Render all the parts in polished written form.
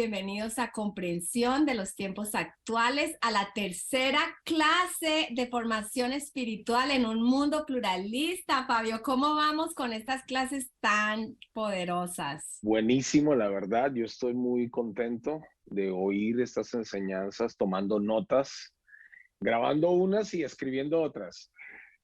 bienvenidos a Comprensión de los Tiempos Actuales, a la tercera clase de formación espiritual en un mundo pluralista. Fabio, ¿cómo vamos con estas clases tan poderosas? Buenísimo, la verdad. Yo estoy muy contento de oír estas enseñanzas, tomando notas, grabando unas y escribiendo otras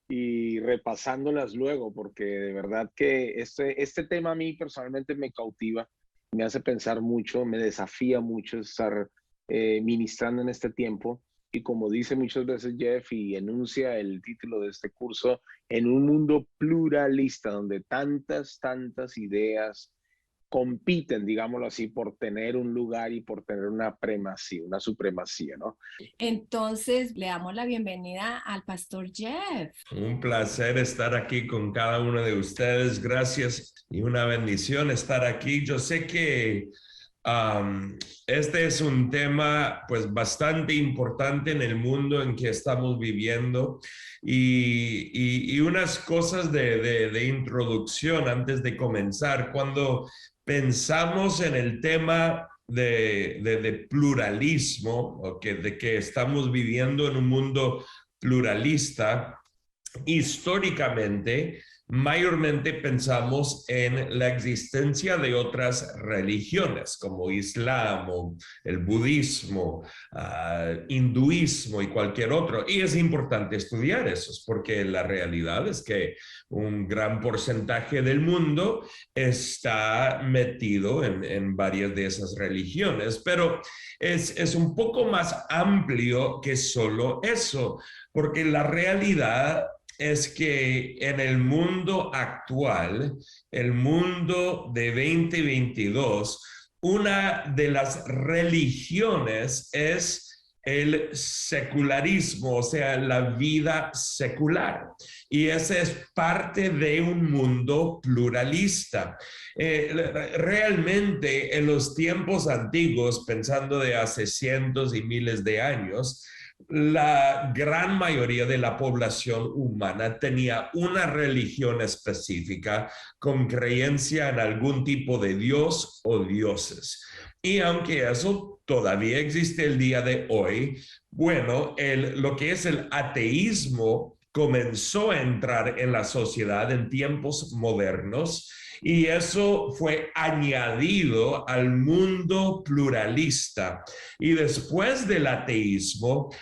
y repasándolas luego, porque de verdad que este tema a mí personalmente me cautiva, me hace pensar mucho, me desafía mucho estar ministrando en este tiempo. Y como dice muchas veces Jeff y enuncia el título de este curso, en un mundo pluralista donde tantas ideas compiten, digámoslo así, por tener un lugar y por tener una primacía, una supremacía, ¿no? Entonces, le damos la bienvenida al pastor Jeff. Un placer estar aquí con cada uno de ustedes. Gracias y una bendición estar aquí. Yo sé que este es un tema pues bastante importante en el mundo en que estamos viviendo y unas cosas de introducción antes de comenzar. Cuando pensamos en el tema de pluralismo, de que estamos viviendo en un mundo pluralista, históricamente, mayormente pensamos en la existencia de otras religiones como Islam o el budismo, hinduismo y cualquier otro. Y es importante estudiar eso, porque la realidad es que un gran porcentaje del mundo está metido en varias de esas religiones, pero es un poco más amplio que solo eso, porque la realidad es que en el mundo actual, el mundo de 2022, una de las religiones es el secularismo, o sea, la vida secular. Y esa es parte de un mundo pluralista. Realmente en los tiempos antiguos, pensando de hace cientos y miles de años, la gran mayoría de la población humana tenía una religión específica con creencia en algún tipo de dios o dioses. Y aunque eso todavía existe el día de hoy, bueno, lo que es el ateísmo comenzó a entrar en la sociedad en tiempos modernos. Y eso fue añadido al mundo pluralista. Y después del ateísmo,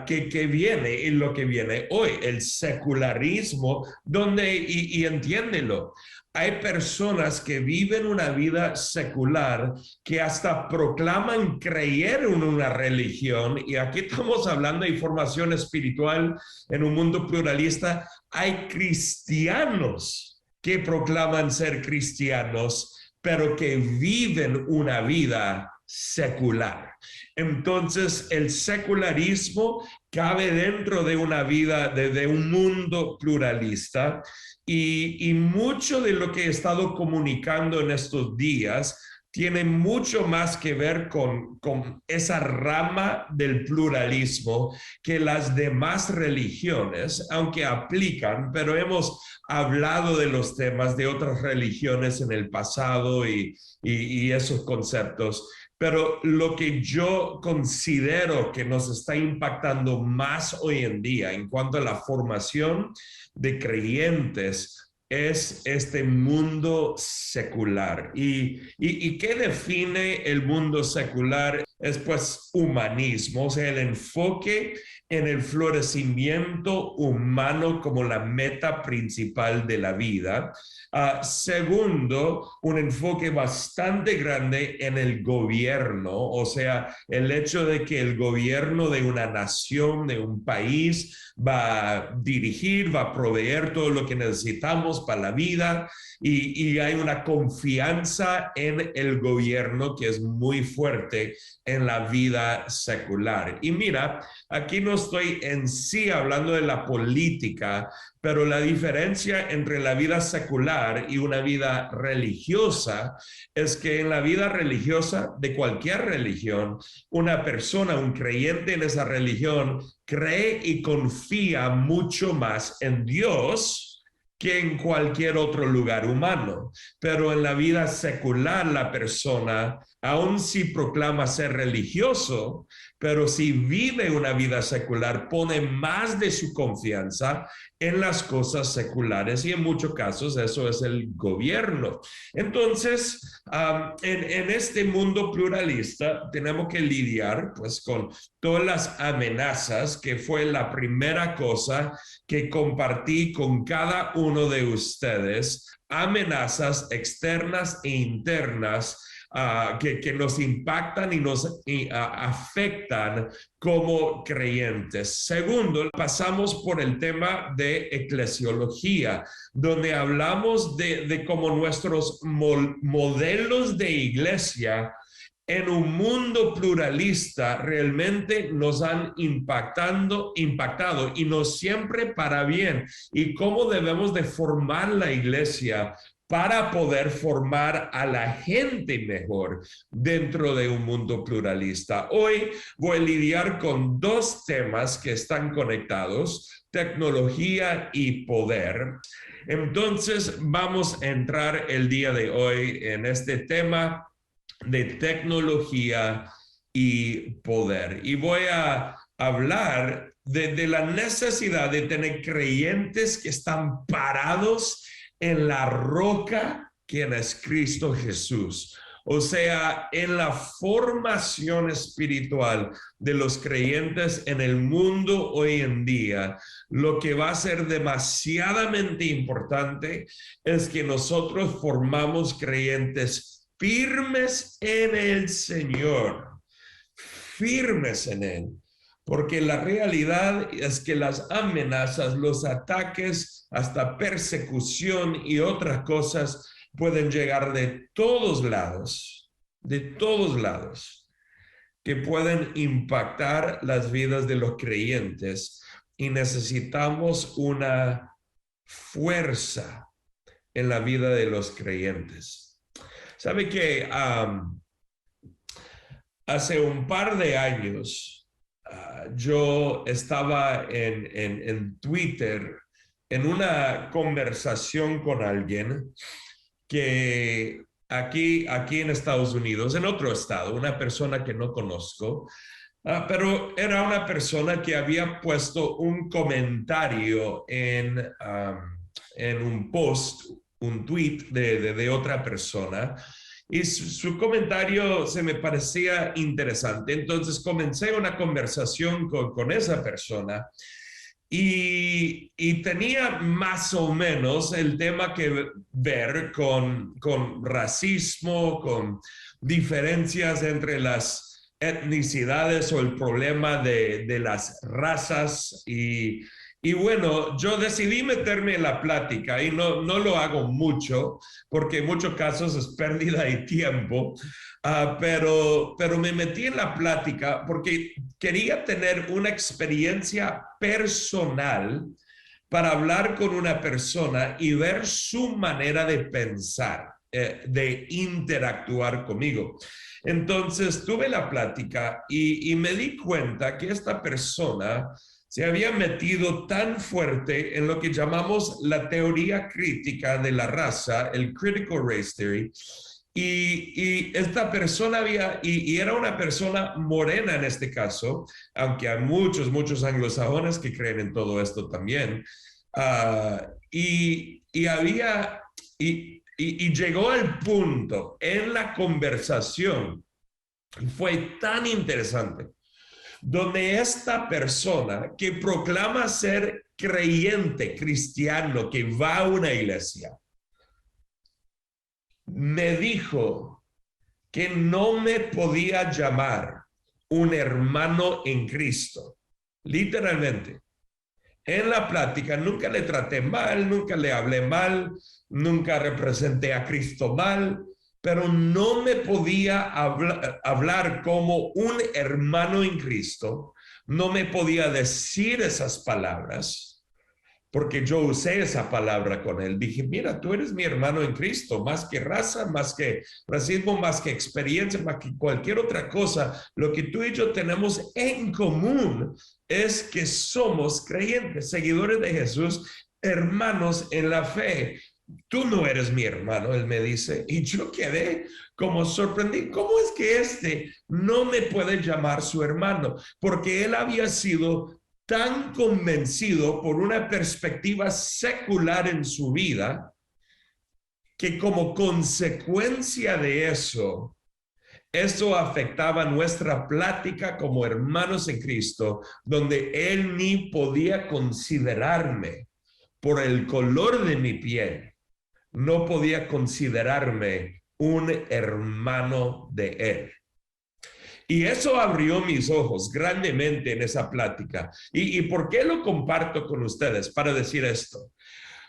que viene, y lo que viene hoy, el secularismo, donde, y entiéndelo, hay personas que viven una vida secular que hasta proclaman creer en una religión, y aquí estamos hablando de formación espiritual en un mundo pluralista. Hay cristianos que proclaman ser cristianos, pero que viven una vida secular. Entonces, el secularismo cabe dentro de una vida, de un mundo pluralista, y mucho de lo que he estado comunicando en estos días tiene mucho más que ver con esa rama del pluralismo que las demás religiones, aunque aplican, pero hemos hablado de los temas de otras religiones en el pasado y esos conceptos. Pero lo que yo considero que nos está impactando más hoy en día en cuanto a la formación de creyentes es este mundo secular. ¿Y qué define el mundo secular? Es pues humanismo, o sea, el enfoque en el florecimiento humano como la meta principal de la vida. Segundo, un enfoque bastante grande en el gobierno, o sea, el hecho de que el gobierno de una nación, de un país, va a dirigir, va a proveer todo lo que necesitamos para la vida, y hay una confianza en el gobierno que es muy fuerte en la vida secular. Y mira, aquí no estoy en sí hablando de la política, pero la diferencia entre la vida secular y una vida religiosa es que en la vida religiosa de cualquier religión, una persona, un creyente en esa religión, cree y confía mucho más en Dios que en cualquier otro lugar humano. Pero en la vida secular la persona aun si proclama ser religioso, pero si vive una vida secular, pone más de su confianza en las cosas seculares y en muchos casos eso es el gobierno. Entonces, en este mundo pluralista tenemos que lidiar pues con todas las amenazas, que fue la primera cosa que compartí con cada uno de ustedes, amenazas externas e internas que nos impactan y nos afectan como creyentes. Segundo, pasamos por el tema de eclesiología, donde hablamos de cómo nuestros modelos de iglesia en un mundo pluralista realmente nos han impactado y no siempre para bien, y cómo debemos de formar la iglesia para poder formar a la gente mejor dentro de un mundo pluralista. Hoy voy a lidiar con dos temas que están conectados: tecnología y poder. Entonces vamos a entrar el día de hoy en este tema de tecnología y poder. Y voy a hablar de la necesidad de tener creyentes que están parados en la roca, quien es Cristo Jesús. O sea, en la formación espiritual de los creyentes en el mundo hoy en día, lo que va a ser demasiadamente importante es que nosotros formamos creyentes firmes en el Señor, firmes en Él. Porque la realidad es que las amenazas, los ataques, hasta persecución y otras cosas pueden llegar de todos lados, que pueden impactar las vidas de los creyentes, y necesitamos una fuerza en la vida de los creyentes. ¿Sabe que hace un par de años yo estaba en Twitter en una conversación con alguien que aquí en Estados Unidos, en otro estado, una persona que no conozco, pero era una persona que había puesto un comentario en un post, un tweet de otra persona, y su comentario se me parecía interesante. Entonces comencé una conversación con esa persona y tenía más o menos el tema que ver con racismo, con diferencias entre las etnicidades o el problema de las razas. Y bueno, yo decidí meterme en la plática y no lo hago mucho porque en muchos casos es pérdida de tiempo, pero me metí en la plática porque quería tener una experiencia personal para hablar con una persona y ver su manera de pensar, de interactuar conmigo. Entonces tuve la plática y me di cuenta que esta persona se había metido tan fuerte en lo que llamamos la teoría crítica de la raza, el Critical Race Theory, y esta persona era una persona morena en este caso, aunque hay muchos anglosajones que creen en todo esto también, y llegó al punto en la conversación, fue tan interesante, donde esta persona que proclama ser creyente, cristiano, que va a una iglesia, me dijo que no me podía llamar un hermano en Cristo. Literalmente. En la plática nunca le traté mal, nunca le hablé mal, nunca representé a Cristo mal, pero no me podía hablar como un hermano en Cristo, no me podía decir esas palabras, porque yo usé esa palabra con él. Dije, mira, tú eres mi hermano en Cristo, más que raza, más que racismo, más que experiencia, más que cualquier otra cosa. Lo que tú y yo tenemos en común es que somos creyentes, seguidores de Jesús, hermanos en la fe. tú no eres mi hermano, él me dice. Y yo quedé como sorprendido. ¿Cómo es que este no me puede llamar su hermano? Porque él había sido tan convencido por una perspectiva secular en su vida que como consecuencia de eso afectaba nuestra plática como hermanos en Cristo, donde él ni podía considerarme por el color de mi piel, no podía considerarme un hermano de él. Y eso abrió mis ojos grandemente en esa plática. ¿Y por qué lo comparto con ustedes? Para decir esto.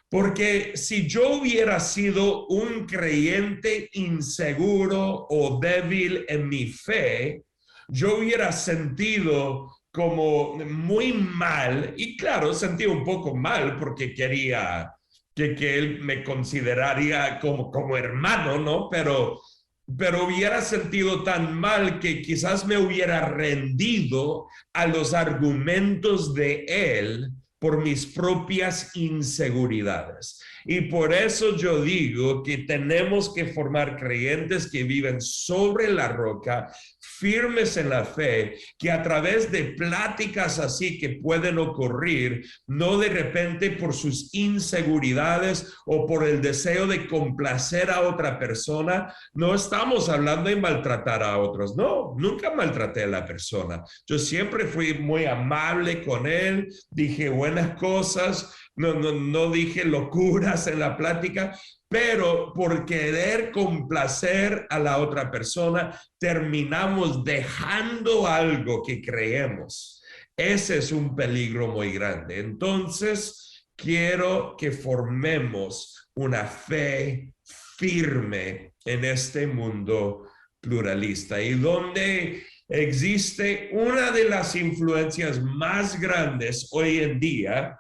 Porque si yo hubiera sido un creyente inseguro o débil en mi fe, yo hubiera sentido como muy mal, y claro, sentí un poco mal porque quería que él me consideraría como hermano, ¿no? Pero hubiera sentido tan mal que quizás me hubiera rendido a los argumentos de él por mis propias inseguridades. Y por eso yo digo que tenemos que formar creyentes que viven sobre la roca, firmes en la fe, que a través de pláticas así que pueden ocurrir, no de repente por sus inseguridades o por el deseo de complacer a otra persona, no estamos hablando de maltratar a otros. No, nunca maltraté a la persona. Yo siempre fui muy amable con él, dije buenas cosas, no dije locuras en la plática, pero por querer complacer a la otra persona, terminamos dejando algo que creemos. Ese es un peligro muy grande. Entonces, quiero que formemos una fe firme en este mundo pluralista y donde existe una de las influencias más grandes hoy en día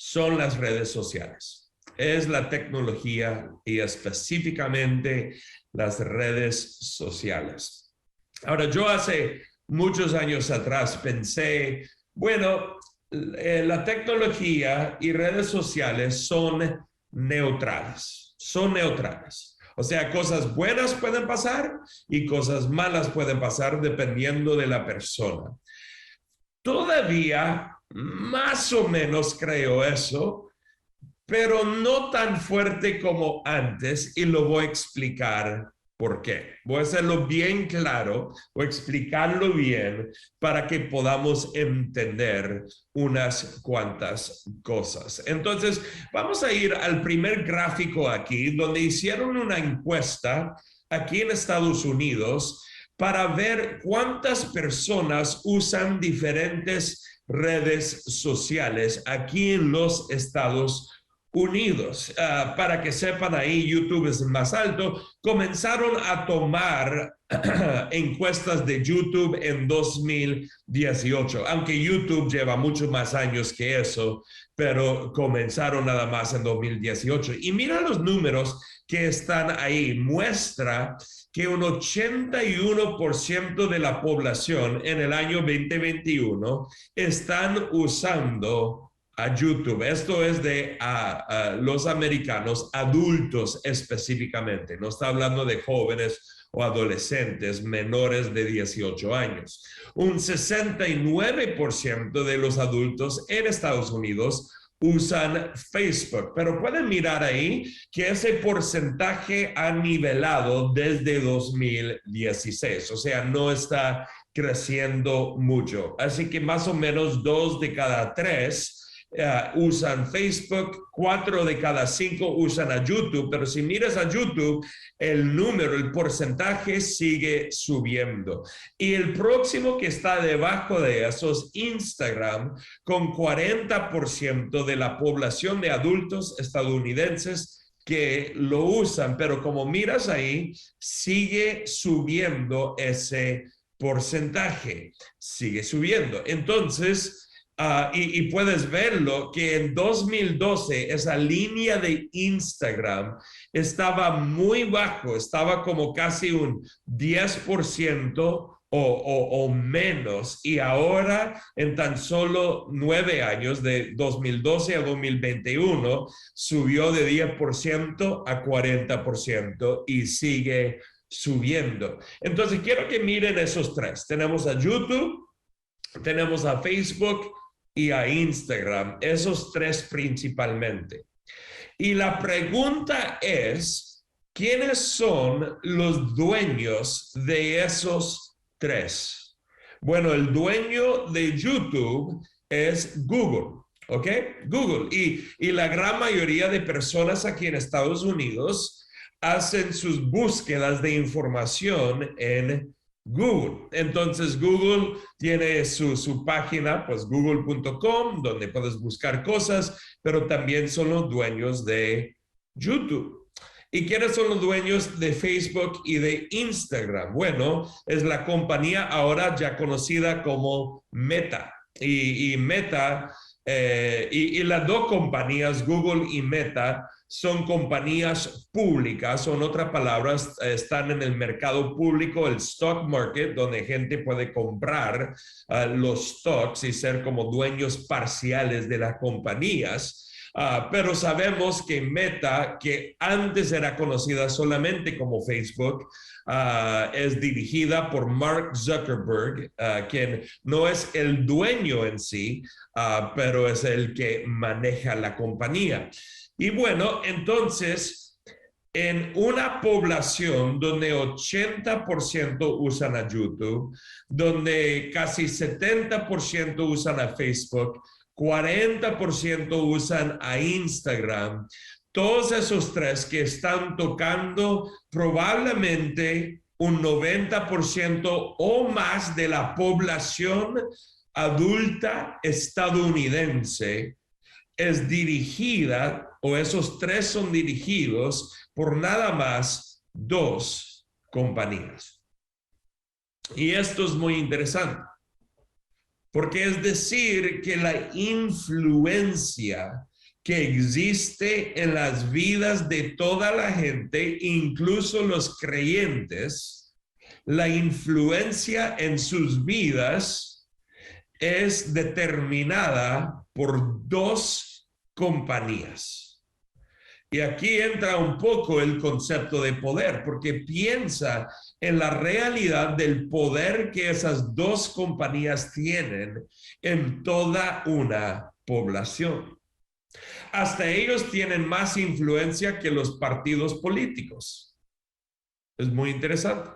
son las redes sociales. Es la tecnología y específicamente las redes sociales. Ahora, yo hace muchos años atrás pensé, bueno, la tecnología y redes sociales son neutrales, O sea, cosas buenas pueden pasar y cosas malas pueden pasar dependiendo de la persona. Todavía más o menos creo eso, pero no tan fuerte como antes, y lo voy a explicar por qué. Voy a hacerlo bien claro, voy a explicarlo bien para que podamos entender unas cuantas cosas. Entonces, vamos a ir al primer gráfico aquí, donde hicieron una encuesta aquí en Estados Unidos para ver cuántas personas usan diferentes redes sociales aquí en los Estados Unidos. Para que sepan, ahí YouTube es el más alto. Comenzaron a tomar encuestas de YouTube en 2018, aunque YouTube lleva muchos más años que eso, pero comenzaron nada más en 2018. Y mira los números que están ahí. Muestra que un 81% de la población en el año 2021 están usando a YouTube. Esto es de los americanos, adultos específicamente. No está hablando de jóvenes o adolescentes menores de 18 años. Un 69% de los adultos en Estados Unidos usan Facebook, pero pueden mirar ahí que ese porcentaje ha nivelado desde 2016, o sea, no está creciendo mucho. Así que más o menos 2 de cada 3 usan Facebook, 4 de cada 5 usan a YouTube, pero si miras a YouTube, el porcentaje sigue subiendo. Y el próximo que está debajo de eso es Instagram, con 40% de la población de adultos estadounidenses que lo usan, pero como miras ahí, sigue subiendo ese porcentaje, sigue subiendo. Entonces, y puedes verlo que en 2012 esa línea de Instagram estaba muy bajo, estaba como casi un 10% o menos, y ahora en tan solo 9 años, de 2012 a 2021, subió de 10% a 40% y sigue subiendo. Entonces, quiero que miren esos tres. Tenemos a YouTube, tenemos a Facebook y a Instagram, esos tres principalmente. Y la pregunta es, ¿quiénes son los dueños de esos tres? Bueno, el dueño de YouTube es Google, ¿ok? Google. Y la gran mayoría de personas aquí en Estados Unidos hacen sus búsquedas de información en Google. Entonces, Google tiene su página, pues google.com, donde puedes buscar cosas, pero también son los dueños de YouTube. ¿Y quiénes son los dueños de Facebook y de Instagram? Bueno, es la compañía ahora ya conocida como Meta. Y Meta, y las dos compañías, Google y Meta, son compañías públicas, o en otras palabras, están en el mercado público, el stock market, donde gente puede comprar los stocks y ser como dueños parciales de las compañías. Pero sabemos que Meta, que antes era conocida solamente como Facebook, es dirigida por Mark Zuckerberg, quien no es el dueño en sí, pero es el que maneja la compañía. Y bueno, entonces, en una población donde 80% usan a YouTube, donde casi 70% usan a Facebook, 40% usan a Instagram, todos esos tres que están tocando probablemente un 90% o más de la población adulta estadounidense, es dirigida, o esos tres son dirigidos por nada más 2 compañías. Y esto es muy interesante, porque es decir que la influencia que existe en las vidas de toda la gente, incluso los creyentes, la influencia en sus vidas es determinada por 2 compañías. Y aquí entra un poco el concepto de poder, porque piensa en la realidad del poder que esas 2 compañías tienen en toda una población. Hasta ellos tienen más influencia que los partidos políticos. Es muy interesante.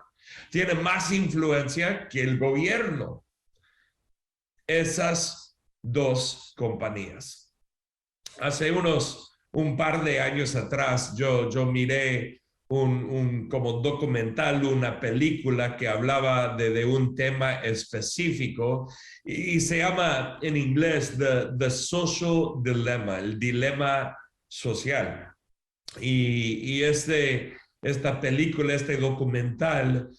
Tienen más influencia que el gobierno. Esas 2 compañías. Hace un par de años atrás, yo miré un como documental, una película que hablaba de un tema específico y se llama en inglés The Social Dilemma, el dilema social. Y esta película, este documental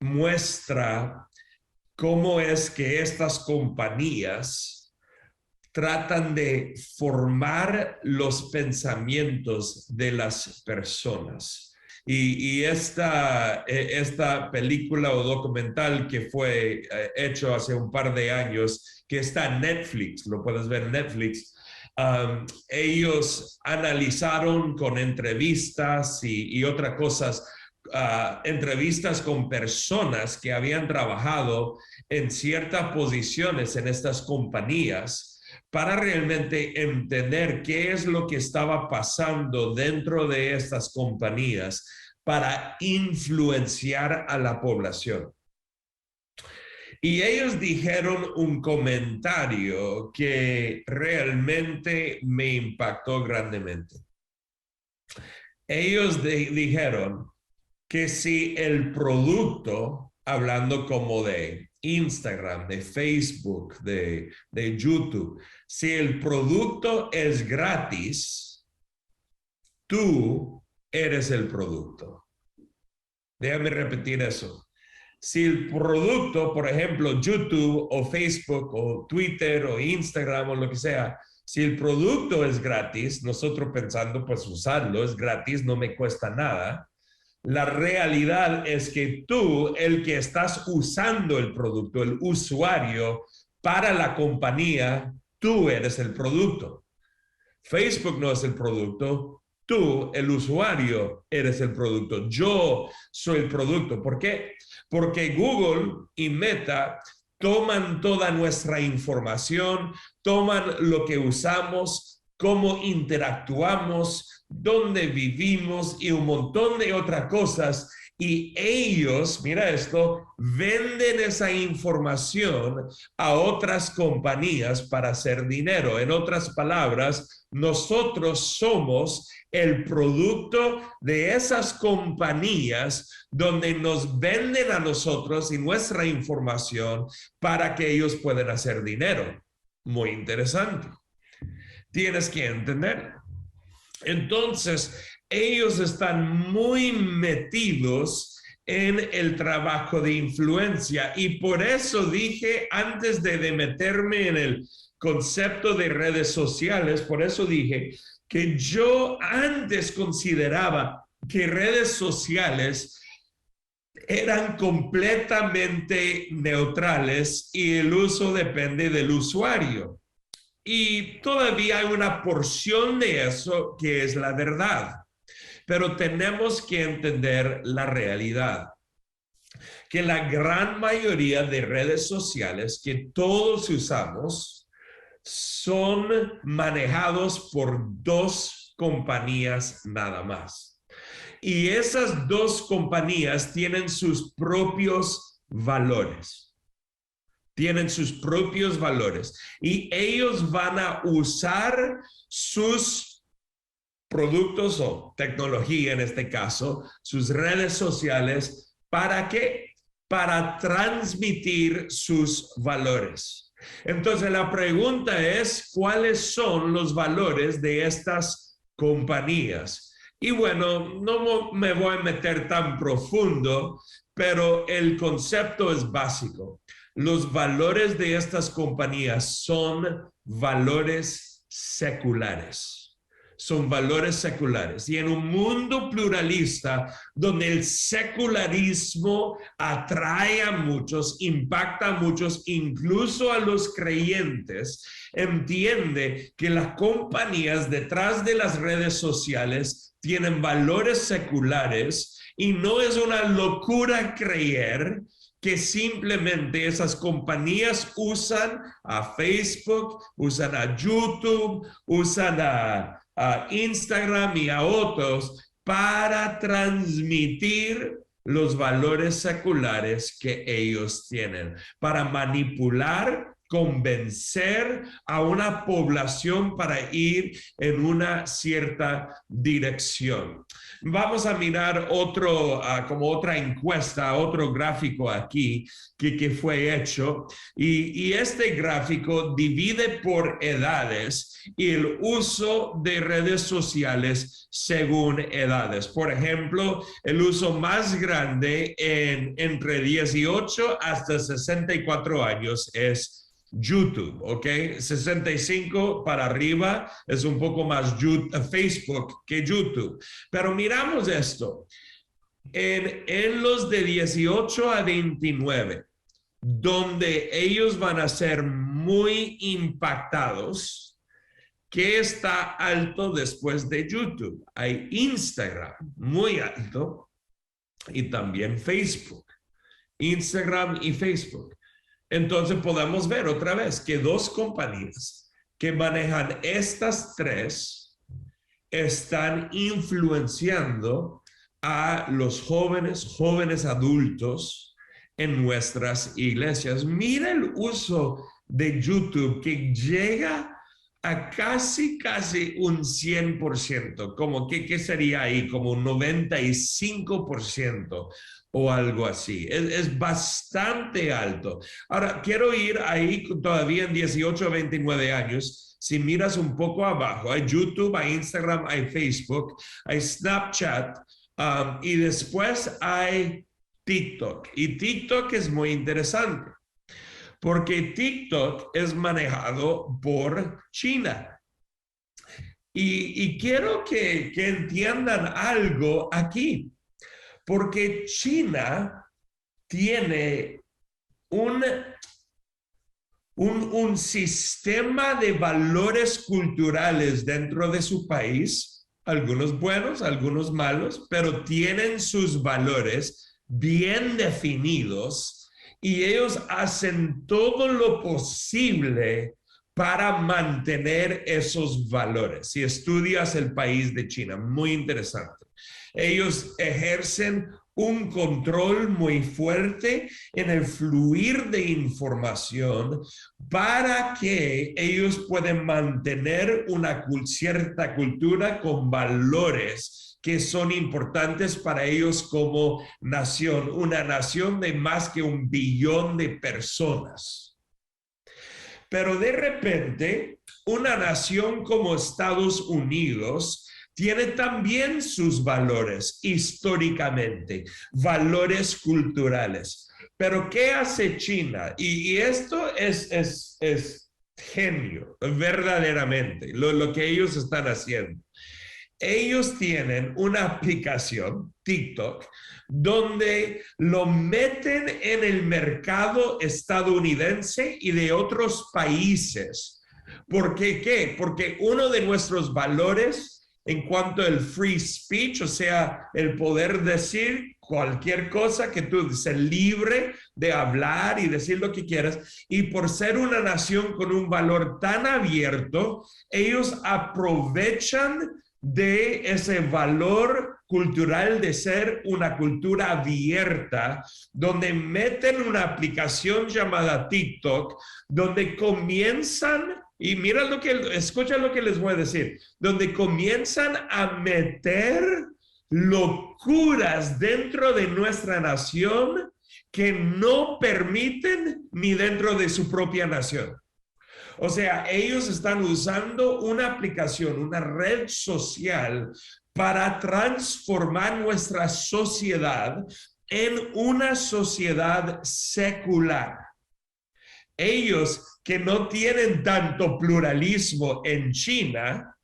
muestra cómo es que estas compañías tratan de formar los pensamientos de las personas. Y esta película o documental que fue hecho hace un par de años, que está en Netflix, lo puedes ver en Netflix, ellos analizaron con entrevistas y otras cosas, entrevistas con personas que habían trabajado en ciertas posiciones en estas compañías, para realmente entender qué es lo que estaba pasando dentro de estas compañías para influenciar a la población. Y ellos dijeron un comentario que realmente me impactó grandemente. Ellos dijeron que si el producto, hablando como de Instagram, de Facebook, de YouTube, si el producto es gratis, tú eres el producto. Déjame repetir eso. Si el producto, por ejemplo, YouTube o Facebook o Twitter o Instagram o lo que sea, si el producto es gratis, nosotros pensando, pues usarlo, es gratis, no me cuesta nada. La realidad es que tú, el que estás usando el producto, el usuario para la compañía, tú eres el producto. Facebook no es el producto, tú, el usuario, eres el producto. Yo soy el producto. ¿Por qué? Porque Google y Meta toman toda nuestra información, toman lo que usamos, cómo interactuamos, dónde vivimos y un montón de otras cosas. Y ellos, mira esto, venden esa información a otras compañías para hacer dinero. En otras palabras, nosotros somos el producto de esas compañías donde nos venden a nosotros y nuestra información para que ellos puedan hacer dinero. Muy interesante. Tienes que entender. Entonces, ellos están muy metidos en el trabajo de influencia y por eso dije antes de meterme en el concepto de redes sociales, por eso dije que yo antes consideraba que redes sociales eran completamente neutrales y el uso depende del usuario. Y todavía hay una porción de eso que es la verdad. Pero tenemos que entender la realidad. Que la gran mayoría de redes sociales que todos usamos son manejados por dos compañías nada más. Y esas dos compañías tienen sus propios valores. Tienen sus propios valores y ellos van a usar sus productos o tecnología, en este caso, sus redes sociales, ¿para qué? Para transmitir sus valores. Entonces, la pregunta es, ¿cuáles son los valores de estas compañías? Y bueno, no me voy a meter tan profundo, pero el concepto es básico. Los valores de estas compañías son valores seculares. Son valores seculares. Y en un mundo pluralista, donde el secularismo atrae a muchos, impacta a muchos, incluso a los creyentes, entiende que las compañías detrás de las redes sociales tienen valores seculares y no es una locura creer que simplemente esas compañías usan a Facebook, usan a YouTube, usan a Instagram y a otros para transmitir los valores seculares que ellos tienen, para manipular, convencer a una población para ir en una cierta dirección. Vamos a mirar como otra encuesta, otro gráfico aquí que fue hecho y este gráfico divide por edades y el uso de redes sociales según edades. Por ejemplo, el uso más grande entre 18 hasta 64 años es YouTube, ¿ok? 65 para arriba es un poco más Facebook que YouTube. Pero miramos esto. En los de 18 a 29, donde ellos van a ser muy impactados, ¿qué está alto después de YouTube? Hay Instagram, muy alto, y también Facebook. Instagram y Facebook. Entonces podemos ver otra vez que dos compañías que manejan estas tres están influenciando a los jóvenes adultos en nuestras iglesias. Mira el uso de YouTube que llega a casi un 100%, como ¿qué sería ahí? Como un 95%. O algo así. Es bastante alto. Ahora, quiero ir ahí todavía en 18 a 29 años. Si miras un poco abajo, hay YouTube, hay Instagram, hay Facebook, hay Snapchat y después hay TikTok. Y TikTok es muy interesante porque TikTok es manejado por China. Y quiero que entiendan algo aquí. porque China tiene un sistema de valores culturales dentro de su país, algunos buenos, algunos malos, pero tienen sus valores bien definidos y ellos hacen todo lo posible para mantener esos valores. Si estudias el país de China, muy interesante. Ellos ejercen un control muy fuerte en el fluir de información para que ellos puedan mantener una cierta cultura con valores que son importantes para ellos como nación, una nación de más que 1 billón de personas. Pero de repente, una nación como Estados Unidos tiene también sus valores históricamente, valores culturales. Pero ¿qué hace China? Y esto es genio, verdaderamente, lo que ellos están haciendo. Ellos tienen una aplicación, TikTok, donde lo meten en el mercado estadounidense y de otros países. ¿Por qué? ¿Qué? Porque uno de nuestros valores en cuanto al free speech, o sea, el poder decir cualquier cosa, que tú seas libre de hablar y decir lo que quieras, y por ser una nación con un valor tan abierto, ellos aprovechan de ese valor cultural de ser una cultura abierta, donde meten una aplicación llamada TikTok, donde comienzan, y mira escucha lo que les voy a decir, donde comienzan a meter locuras dentro de nuestra nación que no permiten ni dentro de su propia nación. O sea, ellos están usando una aplicación, una red social para transformar nuestra sociedad en una sociedad secular. Ellos que no tienen tanto pluralismo en China,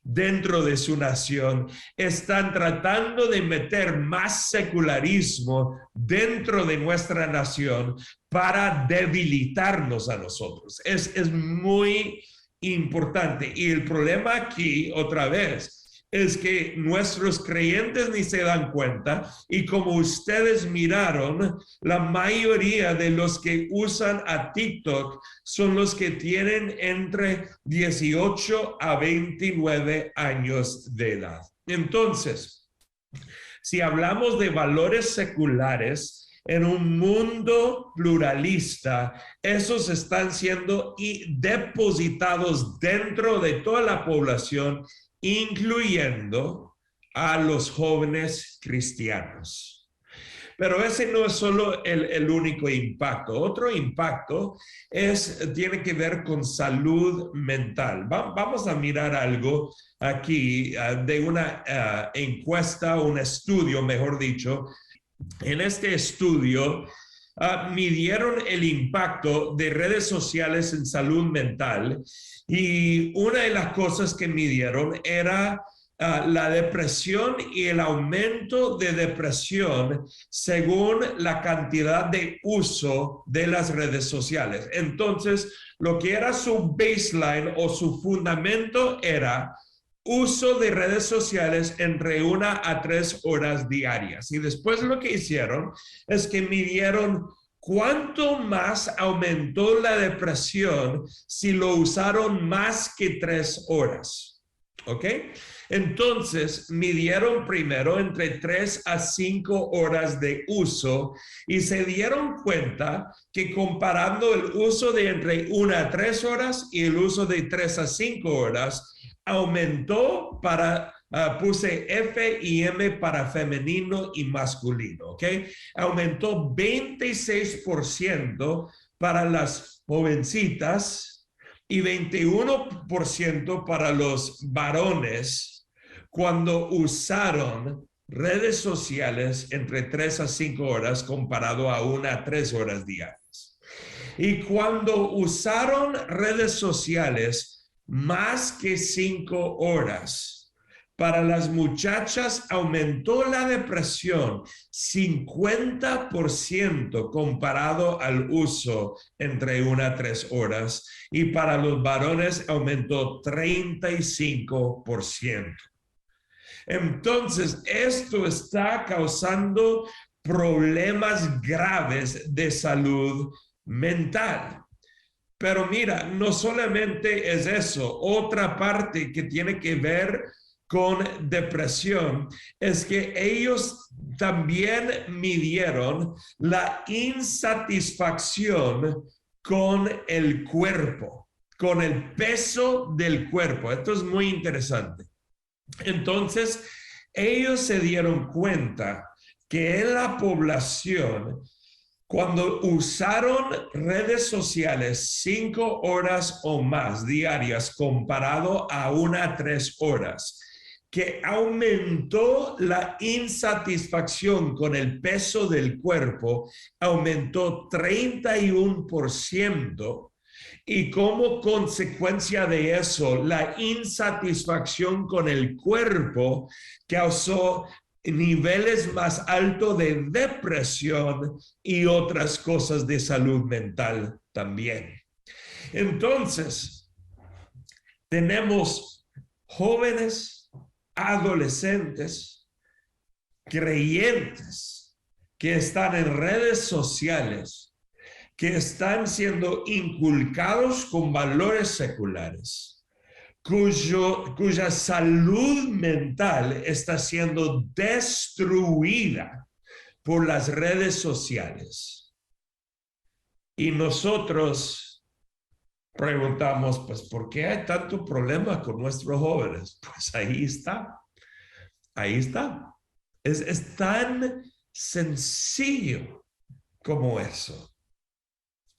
dentro de su nación, están tratando de meter más secularismo dentro de nuestra nación para debilitarnos a nosotros. Es muy importante. Y el problema aquí, otra vez, es que nuestros creyentes ni se dan cuenta, y como ustedes miraron, la mayoría de los que usan a TikTok son los que tienen entre 18 a 29 años de edad. Entonces, si hablamos de valores seculares en un mundo pluralista, esos están siendo depositados dentro de toda la población, incluyendo a los jóvenes cristianos. Pero ese no es solo el único impacto. Otro impacto tiene que ver con salud mental. Vamos a mirar algo aquí de una encuesta, un estudio, mejor dicho. En este estudio midieron el impacto de redes sociales en salud mental, y una de las cosas que midieron era la depresión y el aumento de depresión según la cantidad de uso de las redes sociales. Entonces, lo que era su baseline o su fundamento era uso de redes sociales entre 1 a 3 horas diarias. Y después lo que hicieron es que midieron cuánto más aumentó la depresión si lo usaron más que 3 horas. ¿Ok? Entonces, midieron primero entre 3 a 5 horas de uso y se dieron cuenta que comparando el uso de entre 1 a 3 horas y el uso de 3 a 5 horas, aumentó puse F y M para femenino y masculino, ¿ok? Aumentó 26% para las jovencitas y 21% para los varones cuando usaron redes sociales entre 3 a 5 horas comparado a 1 a 3 horas diarias. Y cuando usaron redes sociales más que 5 horas Para las muchachas aumentó la depresión 50% comparado al uso entre 1 a 3 horas, y para los varones aumentó 35%. Entonces, esto está causando problemas graves de salud mental. Pero mira, no solamente es eso, otra parte que tiene que ver con depresión es que ellos también midieron la insatisfacción con el cuerpo, con el peso del cuerpo. Esto es muy interesante. Entonces, ellos se dieron cuenta que en la población, cuando usaron redes sociales 5 horas o más diarias comparado a 1 a 3 horas, que aumentó la insatisfacción con el peso del cuerpo, aumentó 31%, y como consecuencia de eso, la insatisfacción con el cuerpo causó niveles más altos de depresión y otras cosas de salud mental también. Entonces, tenemos jóvenes, adolescentes, creyentes que están en redes sociales, que están siendo inculcados con valores seculares, cuya salud mental está siendo destruida por las redes sociales. Y nosotros preguntamos, pues, ¿por qué hay tanto problema con nuestros jóvenes? Pues ahí está. Es tan sencillo como eso.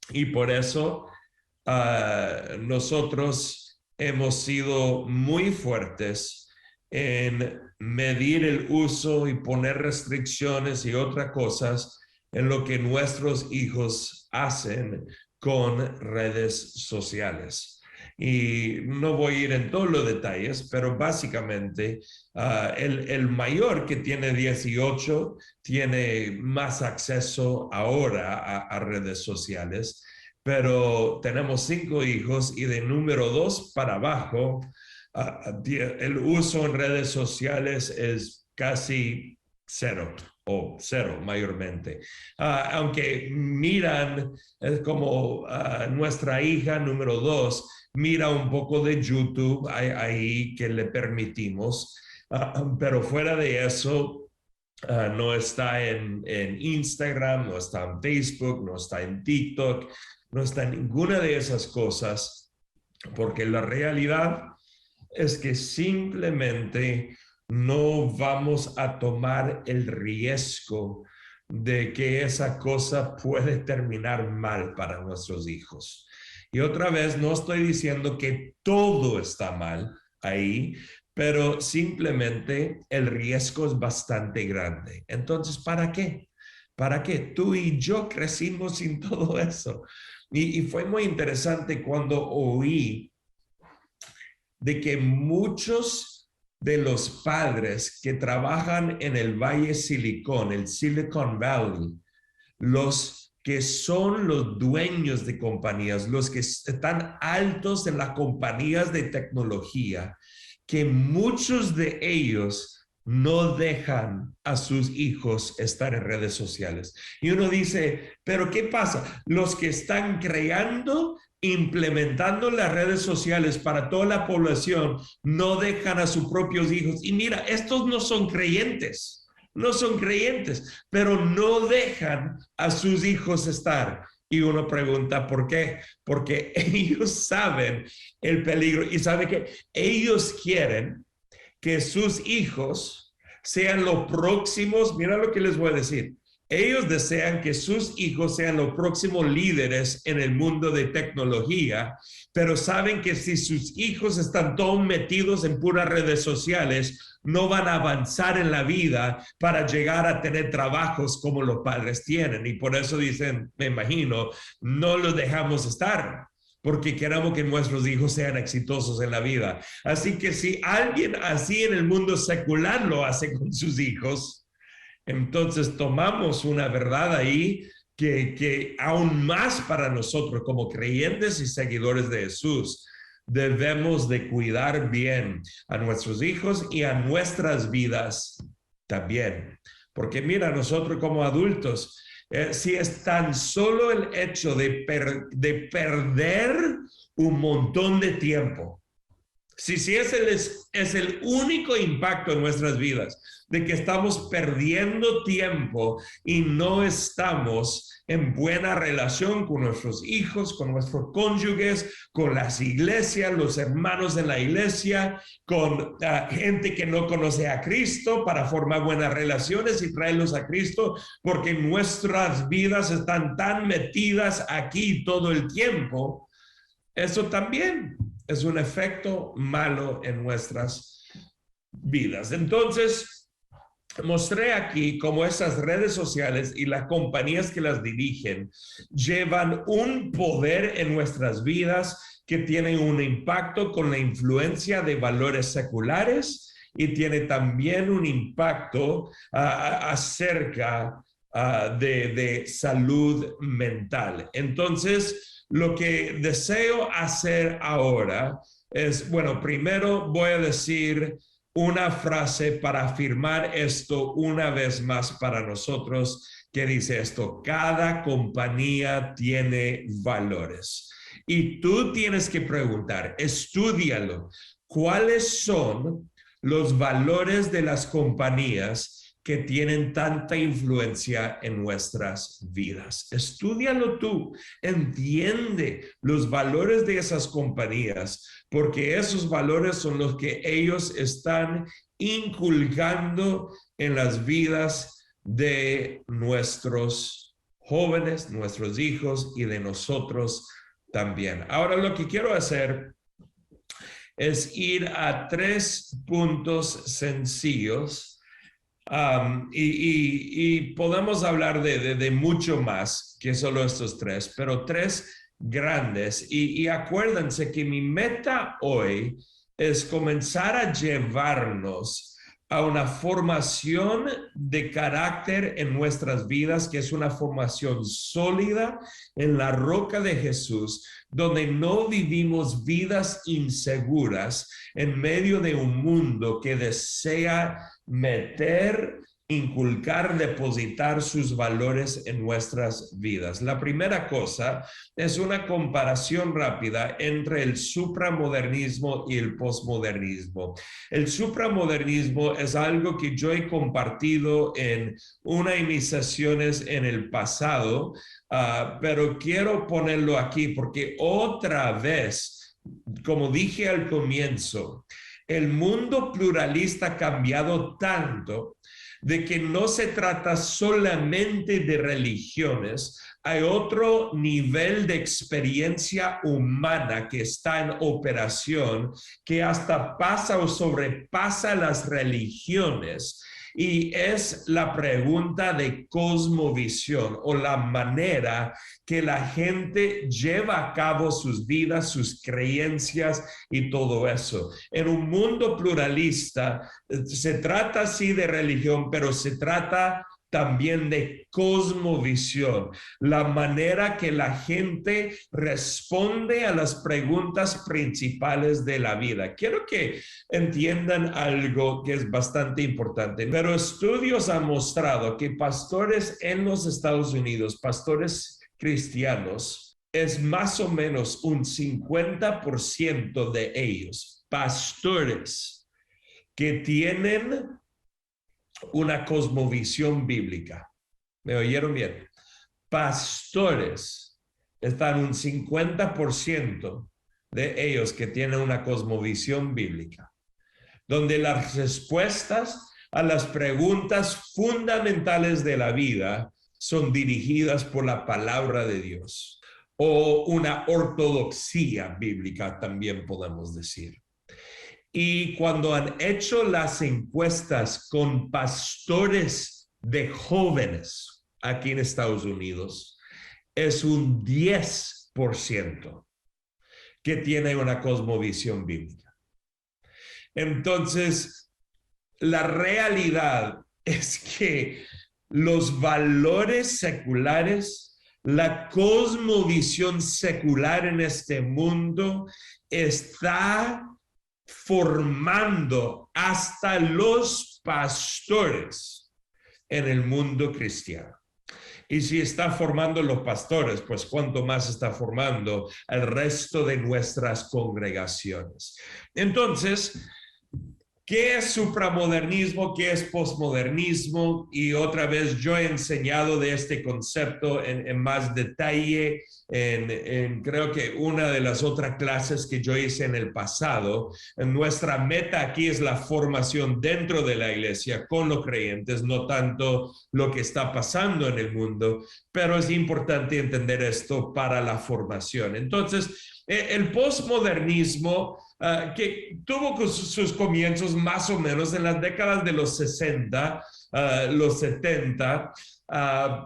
Y por eso nosotros hemos sido muy fuertes en medir el uso y poner restricciones y otras cosas en lo que nuestros hijos hacen con redes sociales. Y no voy a ir en todos los detalles, pero básicamente el mayor, que tiene 18, tiene más acceso ahora a redes sociales, pero tenemos 5 hijos y de número 2 para abajo, el uso en redes sociales es casi cero mayormente. Aunque miran, es como nuestra hija número 2 mira un poco de YouTube ahí que le permitimos, pero fuera de eso no está en Instagram, no está en Facebook, no está en TikTok, no está en ninguna de esas cosas, porque la realidad es que simplemente no vamos a tomar el riesgo de que esa cosa puede terminar mal para nuestros hijos. Y otra vez, no estoy diciendo que todo está mal ahí, pero simplemente el riesgo es bastante grande. Entonces, ¿para qué? ¿Para qué? Tú y yo crecimos sin todo eso. Y fue muy interesante cuando oí de que muchos de los padres que trabajan en el Valle Silicon, el Silicon Valley, los que son los dueños de compañías, los que están altos en las compañías de tecnología, que muchos de ellos no dejan a sus hijos estar en redes sociales. Y uno dice, ¿pero qué pasa? Los que están creando, implementando las redes sociales para toda la población, no dejan a sus propios hijos. Y mira, estos no son creyentes, pero no dejan a sus hijos estar. Y uno pregunta, ¿por qué? Porque ellos saben el peligro y saben que ellos quieren que sus hijos sean los próximos. Mira lo que les voy a decir. Ellos desean que sus hijos sean los próximos líderes en el mundo de tecnología, pero saben que si sus hijos están todos metidos en puras redes sociales, no van a avanzar en la vida para llegar a tener trabajos como los padres tienen. Y por eso dicen, me imagino, no los dejamos estar. porque queremos que nuestros hijos sean exitosos en la vida. Así que si alguien así en el mundo secular lo hace con sus hijos, entonces tomamos una verdad ahí que aún más para nosotros como creyentes y seguidores de Jesús, debemos de cuidar bien a nuestros hijos y a nuestras vidas también. Porque mira, nosotros como adultos, si es tan solo el hecho de perder un montón de tiempo, si es el único impacto en nuestras vidas, de que estamos perdiendo tiempo y no estamos en buena relación con nuestros hijos, con nuestros cónyuges, con las iglesias, los hermanos en la iglesia, con gente que no conoce a Cristo, para formar buenas relaciones y traerlos a Cristo, porque nuestras vidas están tan metidas aquí todo el tiempo. Eso también es un efecto malo en nuestras vidas. Entonces, mostré aquí cómo esas redes sociales y las compañías que las dirigen llevan un poder en nuestras vidas que tiene un impacto con la influencia de valores seculares y tiene también un impacto acerca de salud mental. Entonces, lo que deseo hacer ahora es, bueno, primero voy a decir una frase para afirmar esto una vez más para nosotros, que dice esto: cada compañía tiene valores. Y tú tienes que preguntar, estúdialo, ¿cuáles son los valores de las compañías que tienen tanta influencia en nuestras vidas? Estúdialo tú, entiende los valores de esas compañías, porque esos valores son los que ellos están inculcando en las vidas de nuestros jóvenes, nuestros hijos y de nosotros también. Ahora lo que quiero hacer es ir a 3 puntos sencillos. Y podemos hablar de mucho más que solo estos 3, pero 3 grandes. Y acuérdense que mi meta hoy es comenzar a llevarnos a una formación de carácter en nuestras vidas, que es una formación sólida en la roca de Jesús, donde no vivimos vidas inseguras en medio de un mundo que desea inculcar, depositar sus valores en nuestras vidas. La primera cosa es una comparación rápida entre el supramodernismo y el posmodernismo. El supramodernismo es algo que yo he compartido en una de mis sesiones en el pasado, pero quiero ponerlo aquí porque otra vez, como dije al comienzo, el mundo pluralista ha cambiado tanto de que no se trata solamente de religiones, hay otro nivel de experiencia humana que está en operación, que hasta pasa o sobrepasa las religiones. Y es la pregunta de cosmovisión, o la manera que la gente lleva a cabo sus vidas, sus creencias y todo eso. En un mundo pluralista se trata así de religión, pero se trata también de cosmovisión, la manera que la gente responde a las preguntas principales de la vida. Quiero que entiendan algo que es bastante importante, pero estudios han mostrado que pastores en los Estados Unidos, pastores cristianos, es más o menos un 50% de ellos, pastores que tienen una cosmovisión bíblica. ¿Me oyeron bien? Pastores están un 50% de ellos que tienen una cosmovisión bíblica, donde las respuestas a las preguntas fundamentales de la vida son dirigidas por la palabra de Dios, o una ortodoxia bíblica, también podemos decir. Y cuando han hecho las encuestas con pastores de jóvenes aquí en Estados Unidos, es un 10%. que tiene una cosmovisión bíblica. Entonces, la realidad es que los valores seculares, la cosmovisión secular en este mundo está formando hasta los pastores en el mundo cristiano. Y si está formando los pastores, pues cuánto más está formando el resto de nuestras congregaciones. Entonces, ¿qué es supramodernismo? ¿Qué es posmodernismo? Y otra vez yo he enseñado de este concepto en más detalle creo que una de las otras clases que yo hice en el pasado. Nuestra meta aquí es la formación dentro de la iglesia con los creyentes, no tanto lo que está pasando en el mundo, pero es importante entender esto para la formación. Entonces, el posmodernismo que tuvo sus comienzos más o menos en las décadas de los 60, los 70,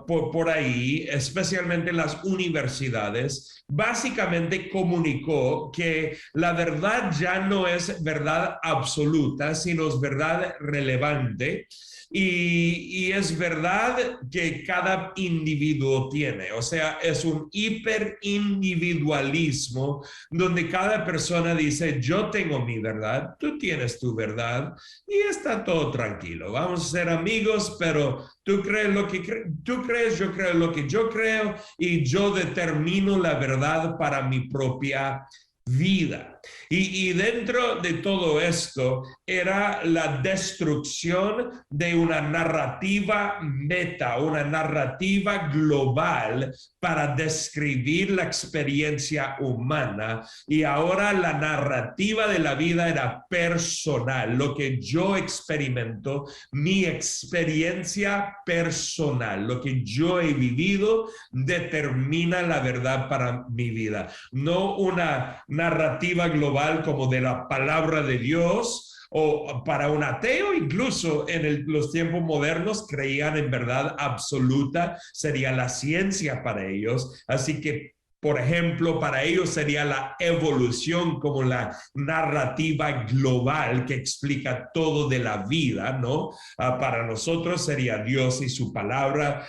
por ahí, especialmente en las universidades, básicamente comunicó que la verdad ya no es verdad absoluta, sino es verdad relevante. Y es verdad que cada individuo tiene, o sea, es un hiperindividualismo donde cada persona dice, yo tengo mi verdad, tú tienes tu verdad y está todo tranquilo. Vamos a ser amigos, pero tú crees lo que tú crees, yo creo lo que yo creo y yo determino la verdad para mi propia vida. Y dentro de todo esto era la destrucción de una narrativa meta, una narrativa global para describir la experiencia humana. Y ahora la narrativa de la vida era personal, lo que yo experimento, mi experiencia personal, lo que yo he vivido determina la verdad para mi vida, no una narrativa global como de la palabra de Dios. O para un ateo, incluso en los tiempos modernos, creían en verdad absoluta, sería la ciencia para ellos. Así que, por ejemplo, para ellos sería la evolución como la narrativa global que explica todo de la vida, ¿no? Para nosotros sería Dios y su palabra.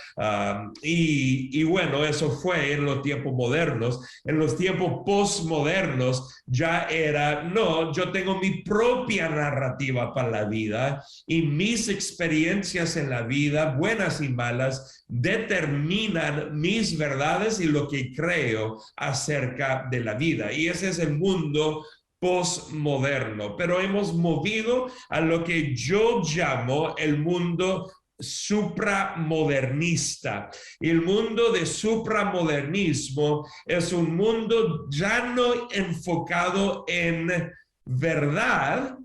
Y bueno, eso fue en los tiempos modernos. En los tiempos postmodernos ya era, no, yo tengo mi propia narrativa para la vida y mis experiencias en la vida, buenas y malas, determinan mis verdades y lo que creo acerca de la vida. Y ese es el mundo postmoderno, pero hemos movido a lo que yo llamo el mundo supramodernista. Y el mundo de supramodernismo es un mundo ya no enfocado en verdad,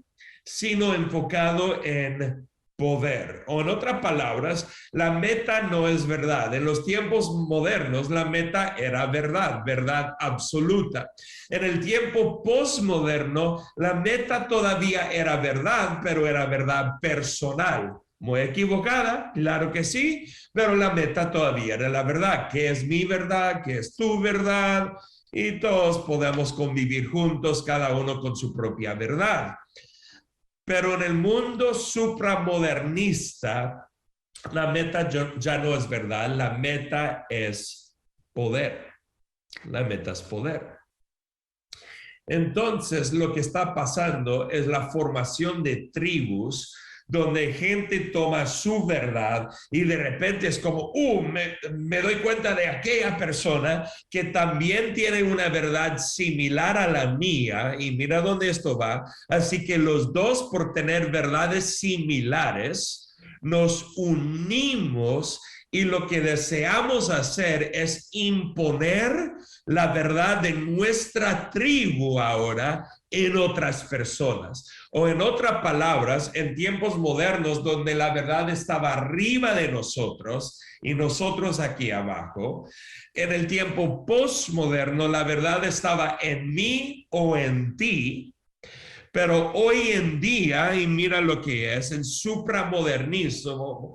sino enfocado en poder. O en otras palabras, la meta no es verdad. En los tiempos modernos, la meta era verdad, verdad absoluta. En el tiempo postmoderno, la meta todavía era verdad, pero era verdad personal. Muy equivocada, claro que sí, pero la meta todavía era la verdad. ¿Qué es mi verdad? ¿Qué es tu verdad? Y todos podemos convivir juntos, cada uno con su propia verdad. Pero en el mundo supramodernista, la meta ya no es verdad, la meta es poder. La meta es poder. Entonces, lo que está pasando es la formación de tribus donde gente toma su verdad y de repente es como, me doy cuenta de aquella persona que también tiene una verdad similar a la mía y mira dónde esto va. Así que los dos, por tener verdades similares, nos unimos y lo que deseamos hacer es imponer la verdad de nuestra tribu ahora en otras personas. O en otras palabras, en tiempos modernos donde la verdad estaba arriba de nosotros y nosotros aquí abajo, en el tiempo postmoderno la verdad estaba en mí o en ti. Pero hoy en día, y mira lo que es, en supramodernismo,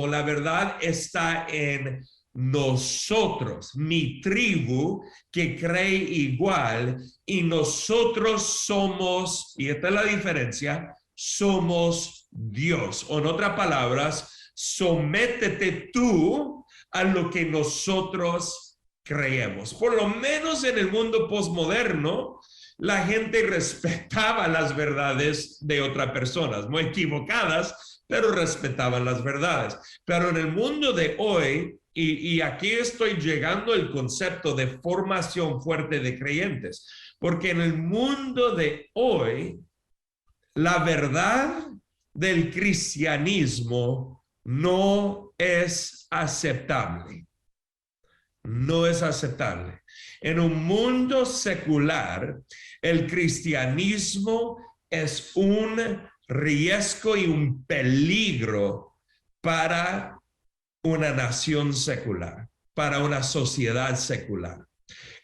la verdad está en nosotros, mi tribu que cree igual, y nosotros somos, y esta es la diferencia, somos Dios. O en otras palabras, sométete tú a lo que nosotros creemos. Por lo menos en el mundo posmoderno, la gente respetaba las verdades de otras personas, no equivocadas, pero respetaban las verdades. Pero en el mundo de hoy, y aquí estoy llegando al concepto de formación fuerte de creyentes, porque en el mundo de hoy, la verdad del cristianismo no es aceptable. No es aceptable. En un mundo secular, el cristianismo es un riesgo y un peligro para una nación secular, para una sociedad secular.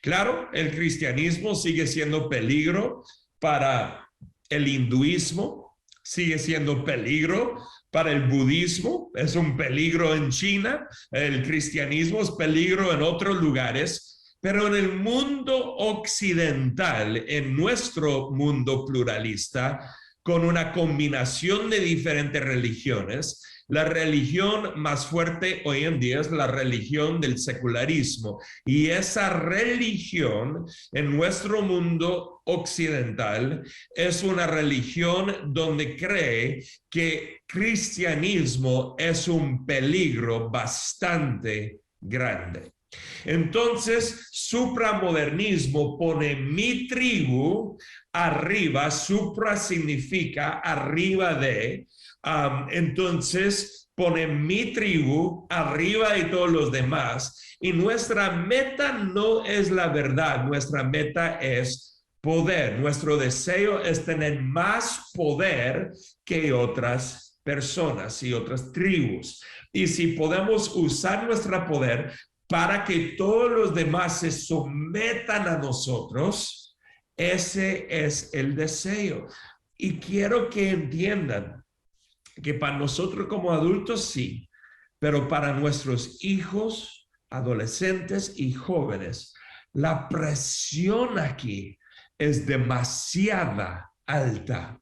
Claro, el cristianismo sigue siendo peligro para el hinduismo, sigue siendo peligro para el budismo, es un peligro en China, el cristianismo es peligro en otros lugares, pero en el mundo occidental, en nuestro mundo pluralista, con una combinación de diferentes religiones, la religión más fuerte hoy en día es la religión del secularismo, y esa religión en nuestro mundo occidental es una religión donde cree que cristianismo es un peligro bastante grande. Entonces, supramodernismo pone mi tribu arriba, supra significa arriba de, entonces pone mi tribu arriba de todos los demás, y nuestra meta no es la verdad, nuestra meta es poder. Nuestro deseo es tener más poder que otras personas y otras tribus. Y si podemos usar nuestro poder para que todos los demás se sometan a nosotros, ese es el deseo. Y quiero que entiendan que para nosotros como adultos sí, pero para nuestros hijos, adolescentes y jóvenes, la presión aquí es demasiada alta,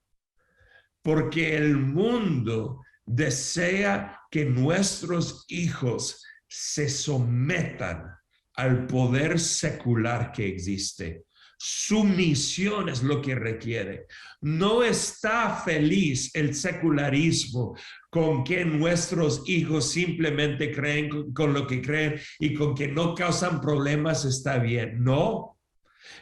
porque el mundo desea que nuestros hijos se sometan al poder secular que existe. Sumisión es lo que requiere. No está feliz el secularismo con que nuestros hijos simplemente creen con lo que creen y con que no causan problemas está bien. No,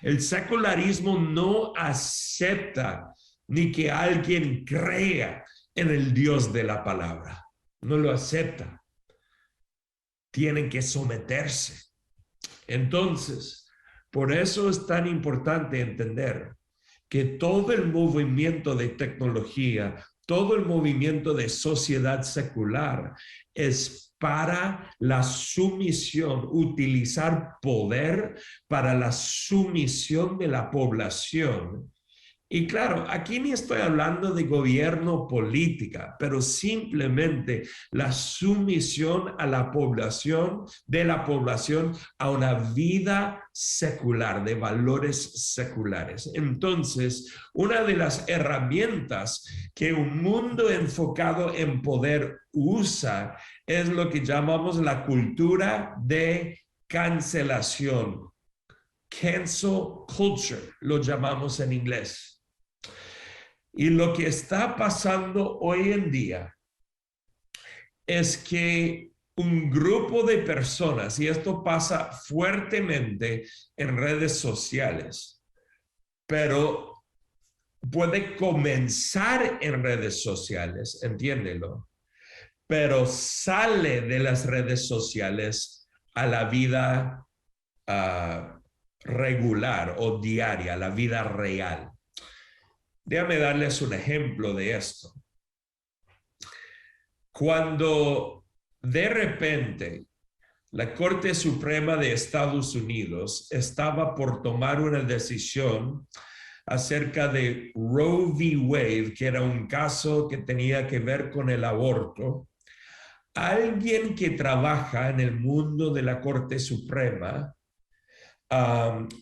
el secularismo no acepta ni que alguien crea en el Dios de la palabra. No lo acepta. Tienen que someterse. Entonces, por eso es tan importante entender que todo el movimiento de tecnología, todo el movimiento de sociedad secular es para la sumisión, utilizar poder para la sumisión de la población. Y claro, aquí ni estoy hablando de gobierno política, pero simplemente la sumisión a la población, de la población a una vida secular, de valores seculares. Entonces, una de las herramientas que un mundo enfocado en poder usa es lo que llamamos la cultura de cancelación. Cancel culture, lo llamamos en inglés. Y lo que está pasando hoy en día es que un grupo de personas, y esto pasa fuertemente en redes sociales, pero puede comenzar en redes sociales, entiéndelo, pero sale de las redes sociales a la vida regular o diaria, la vida real. Déjame darles un ejemplo de esto. Cuando de repente la Corte Suprema de Estados Unidos estaba por tomar una decisión acerca de Roe v. Wade, que era un caso que tenía que ver con el aborto, alguien que trabaja en el mundo de la Corte Suprema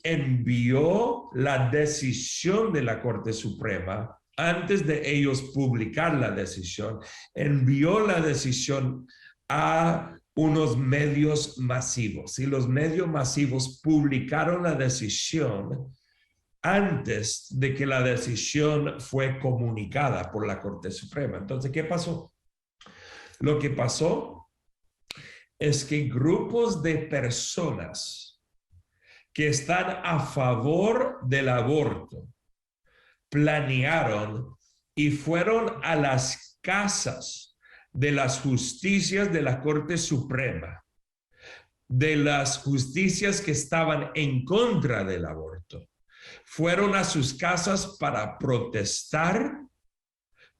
envió la decisión de la Corte Suprema antes de ellos publicar la decisión, envió la decisión a unos medios masivos, y los medios masivos publicaron la decisión antes de que la decisión fue comunicada por la Corte Suprema. Entonces, ¿qué pasó? Lo que pasó es que grupos de personas que están a favor del aborto planearon y fueron a las casas de las justicias de la Corte Suprema, de las justicias que estaban en contra del aborto. Fueron a sus casas para protestar,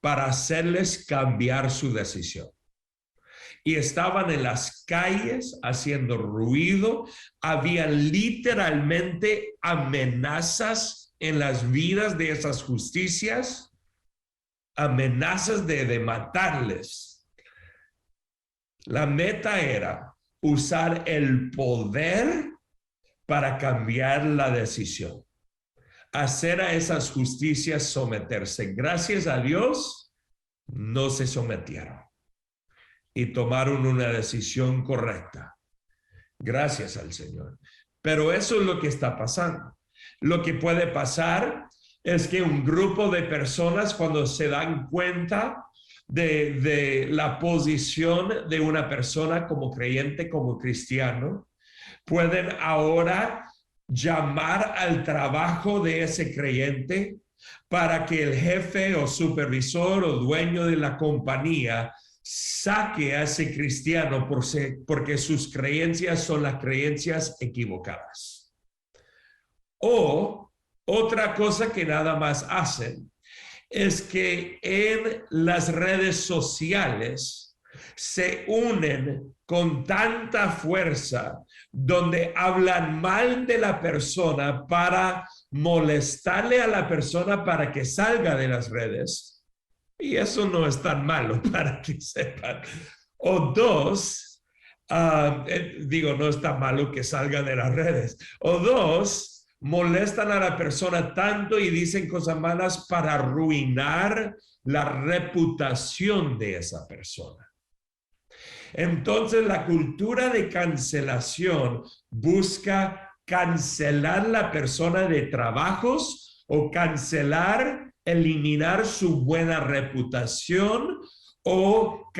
para hacerles cambiar su decisión. Y estaban en las calles haciendo ruido. Había literalmente amenazas en las vidas de esas justicias, amenazas de matarles. La meta era usar el poder para cambiar la decisión, hacer a esas justicias someterse. Gracias a Dios, no se sometieron y tomaron una decisión correcta. Gracias al Señor. Pero eso es lo que está pasando. Lo que puede pasar es que un grupo de personas, cuando se dan cuenta de la posición de una persona como creyente, como cristiano, pueden ahora llamar al trabajo de ese creyente para que el jefe o supervisor o dueño de la compañía saque a ese cristiano porque sus creencias son las creencias equivocadas. O otra cosa que nada más hacen es que en las redes sociales se unen con tanta fuerza donde hablan mal de la persona para molestarle a la persona para que salga de las redes. Y eso no es tan malo, para que sepan. O dos, no es tan malo que salga de las redes. O dos, molestan a la persona tanto y dicen cosas malas para arruinar la reputación de esa persona. Entonces, la cultura de cancelación busca cancelar la persona de trabajos o eliminar su buena reputación o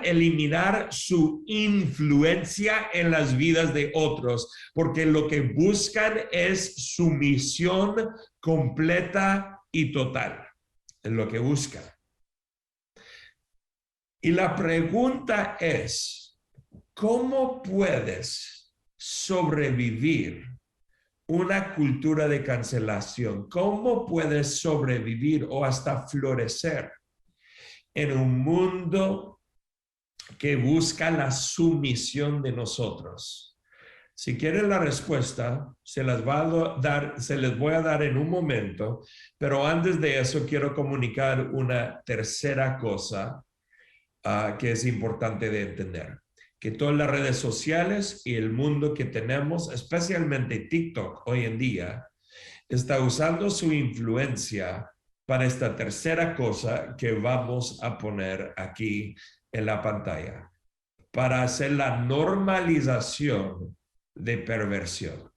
eliminar su influencia en las vidas de otros, porque lo que buscan es sumisión completa y total. Es lo que buscan. Y la pregunta es, ¿cómo puedes sobrevivir una cultura de cancelación? ¿Cómo puedes sobrevivir o hasta florecer en un mundo que busca la sumisión de nosotros? Si quieren la respuesta, se les voy a dar en un momento, pero antes de eso quiero comunicar una tercera cosa que es importante de entender. Que todas las redes sociales y el mundo que tenemos, especialmente TikTok hoy en día, está usando su influencia para esta tercera cosa que vamos a poner aquí en la pantalla, para hacer la normalización de perversión.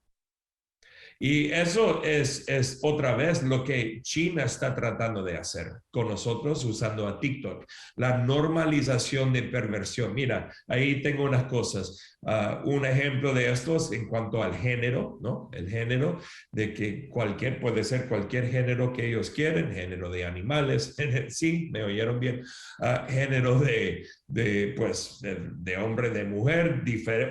Y eso es otra vez lo que China está tratando de hacer con nosotros usando a TikTok. La normalización de perversión. Mira, ahí tengo unas cosas. Un ejemplo de estos en cuanto al género, ¿no? El género de que puede ser cualquier género que ellos quieren, género de animales, sí, me oyeron bien, género de hombre, de mujer,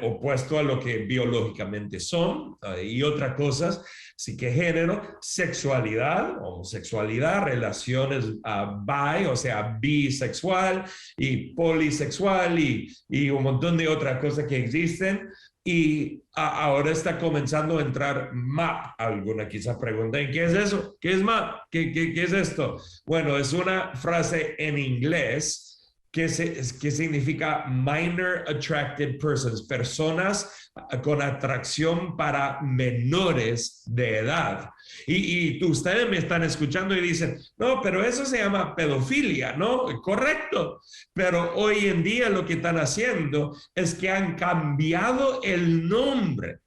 opuesto a lo que biológicamente son, y otras cosas. Así que género, sexualidad, homosexualidad, relaciones bi, o sea, bisexual y polisexual y un montón de otras cosas que existen. Y ahora está comenzando a entrar MAP. Alguna quizá pregunten, ¿qué es eso? ¿Qué es MAP? ¿Qué es esto? Bueno, es una frase en inglés que significa minor attracted persons, personas con atracción para menores de edad. Y ustedes me están escuchando y dicen, no, pero eso se llama pedofilia, ¿no? Correcto. Pero hoy en día lo que están haciendo es que han cambiado el nombre.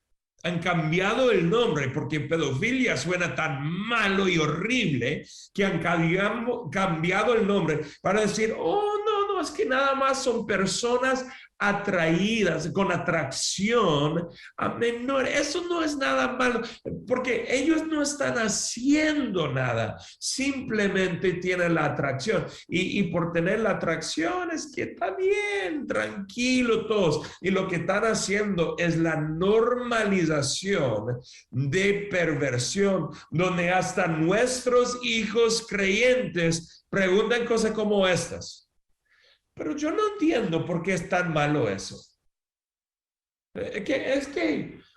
Han cambiado el nombre porque pedofilia suena tan malo y horrible que han cambiado el nombre para decir, oh, no, es que nada más son personas atraídas, con atracción a menores. Eso no es nada malo, porque ellos no están haciendo nada, simplemente tienen la atracción. Y por tener la atracción es que está bien, tranquilo todos. Y lo que están haciendo es la normalización de perversión, donde hasta nuestros hijos creyentes preguntan cosas como estas. Pero yo no entiendo por qué es tan malo eso.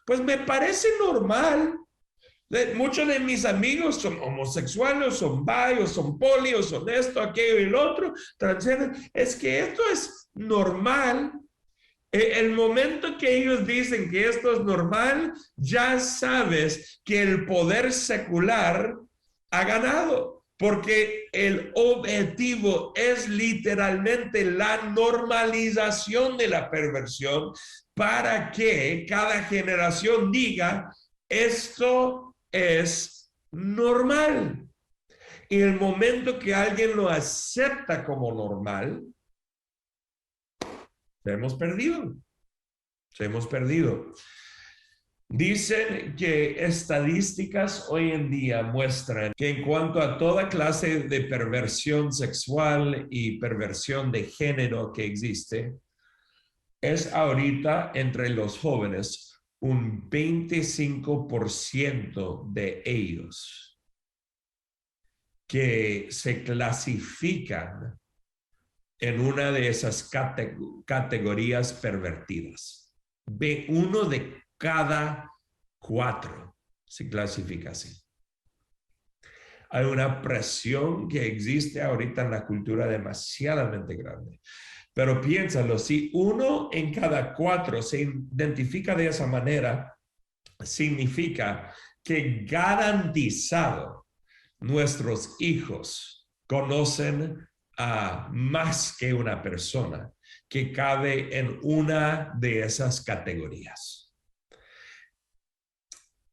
Pues me parece normal. Muchos de mis amigos son homosexuales, son bi, son poli, son esto, aquello y lo otro, transgénero. Es que esto es normal. El momento que ellos dicen que esto es normal, ya sabes que el poder secular ha ganado. Porque el objetivo es literalmente la normalización de la perversión para que cada generación diga, esto es normal. Y el momento que alguien lo acepta como normal, se hemos perdido. Dicen que estadísticas hoy en día muestran que en cuanto a toda clase de perversión sexual y perversión de género que existe, es ahorita entre los jóvenes un 25% de ellos que se clasifican en una de esas categorías pervertidas. Uno de cada 4 se clasifica así. Hay una presión que existe ahorita en la cultura demasiadamente grande. Pero piénsalo, si 1 en cada 4 se identifica de esa manera, significa que garantizado nuestros hijos conocen a más que una persona que cabe en una de esas categorías.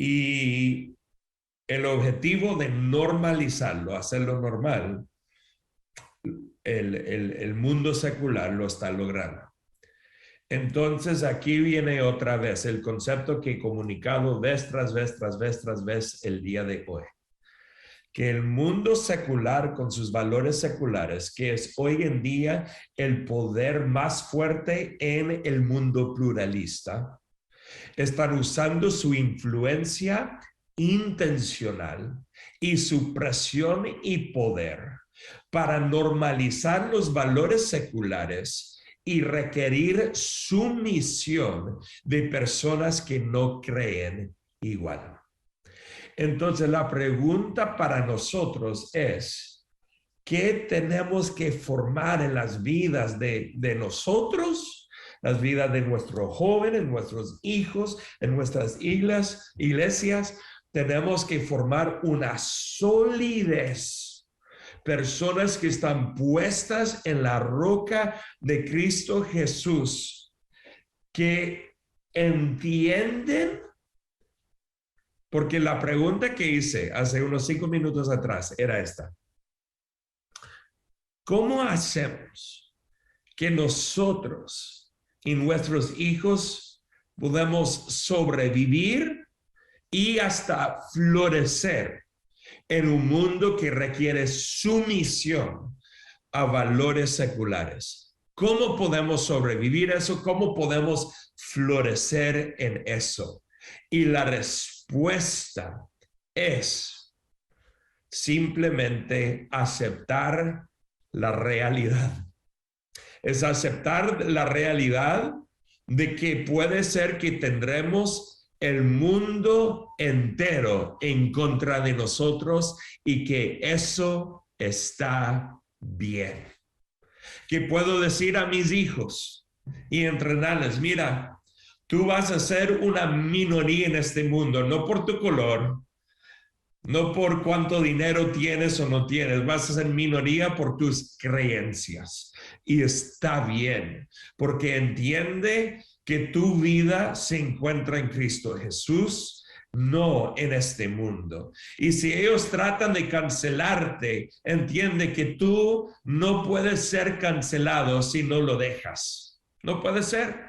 Y el objetivo de normalizarlo, hacerlo normal, el mundo secular lo está logrando. Entonces aquí viene otra vez el concepto que he comunicado vez tras vez el día de hoy. Que el mundo secular con sus valores seculares, que es hoy en día el poder más fuerte en el mundo pluralista, están usando su influencia intencional y su presión y poder para normalizar los valores seculares y requerir sumisión de personas que no creen igual. Entonces la pregunta para nosotros es, ¿qué tenemos que formar en las vidas de nosotros? Las vidas de nuestros jóvenes, nuestros hijos, en nuestras iglesias, tenemos que formar una solidez. Personas que están puestas en la roca de Cristo Jesús, que entienden, porque la pregunta que hice hace unos 5 minutos atrás era esta. ¿Cómo hacemos que nosotros y nuestros hijos podemos sobrevivir y hasta florecer en un mundo que requiere sumisión a valores seculares? ¿Cómo podemos sobrevivir eso? ¿Cómo podemos florecer en eso? Y la respuesta es simplemente aceptar la realidad. Es aceptar la realidad de que puede ser que tendremos el mundo entero en contra de nosotros y que eso está bien. que puedo decir a mis hijos y entrenarles, mira, tú vas a ser una minoría en este mundo, no por tu color, no por cuánto dinero tienes o no tienes, vas a ser minoría por tus creencias. Y está bien, porque entiende que tu vida se encuentra en Cristo Jesús, no en este mundo. Y si ellos tratan de cancelarte, entiende que tú no puedes ser cancelado si no lo dejas. No puede ser.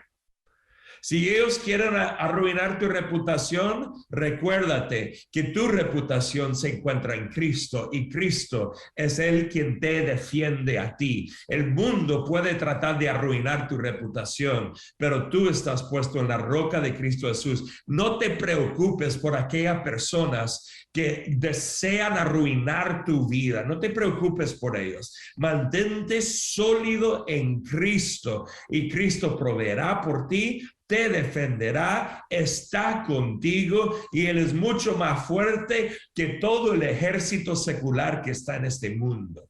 Si ellos quieren arruinar tu reputación, recuérdate que tu reputación se encuentra en Cristo y Cristo es Él quien te defiende a ti. El mundo puede tratar de arruinar tu reputación, pero tú estás puesto en la roca de Cristo Jesús. No te preocupes por aquellas personas que desean arruinar tu vida. No te preocupes por ellos. Mantente sólido en Cristo y Cristo proveerá por ti, te defenderá, está contigo y Él es mucho más fuerte que todo el ejército secular que está en este mundo.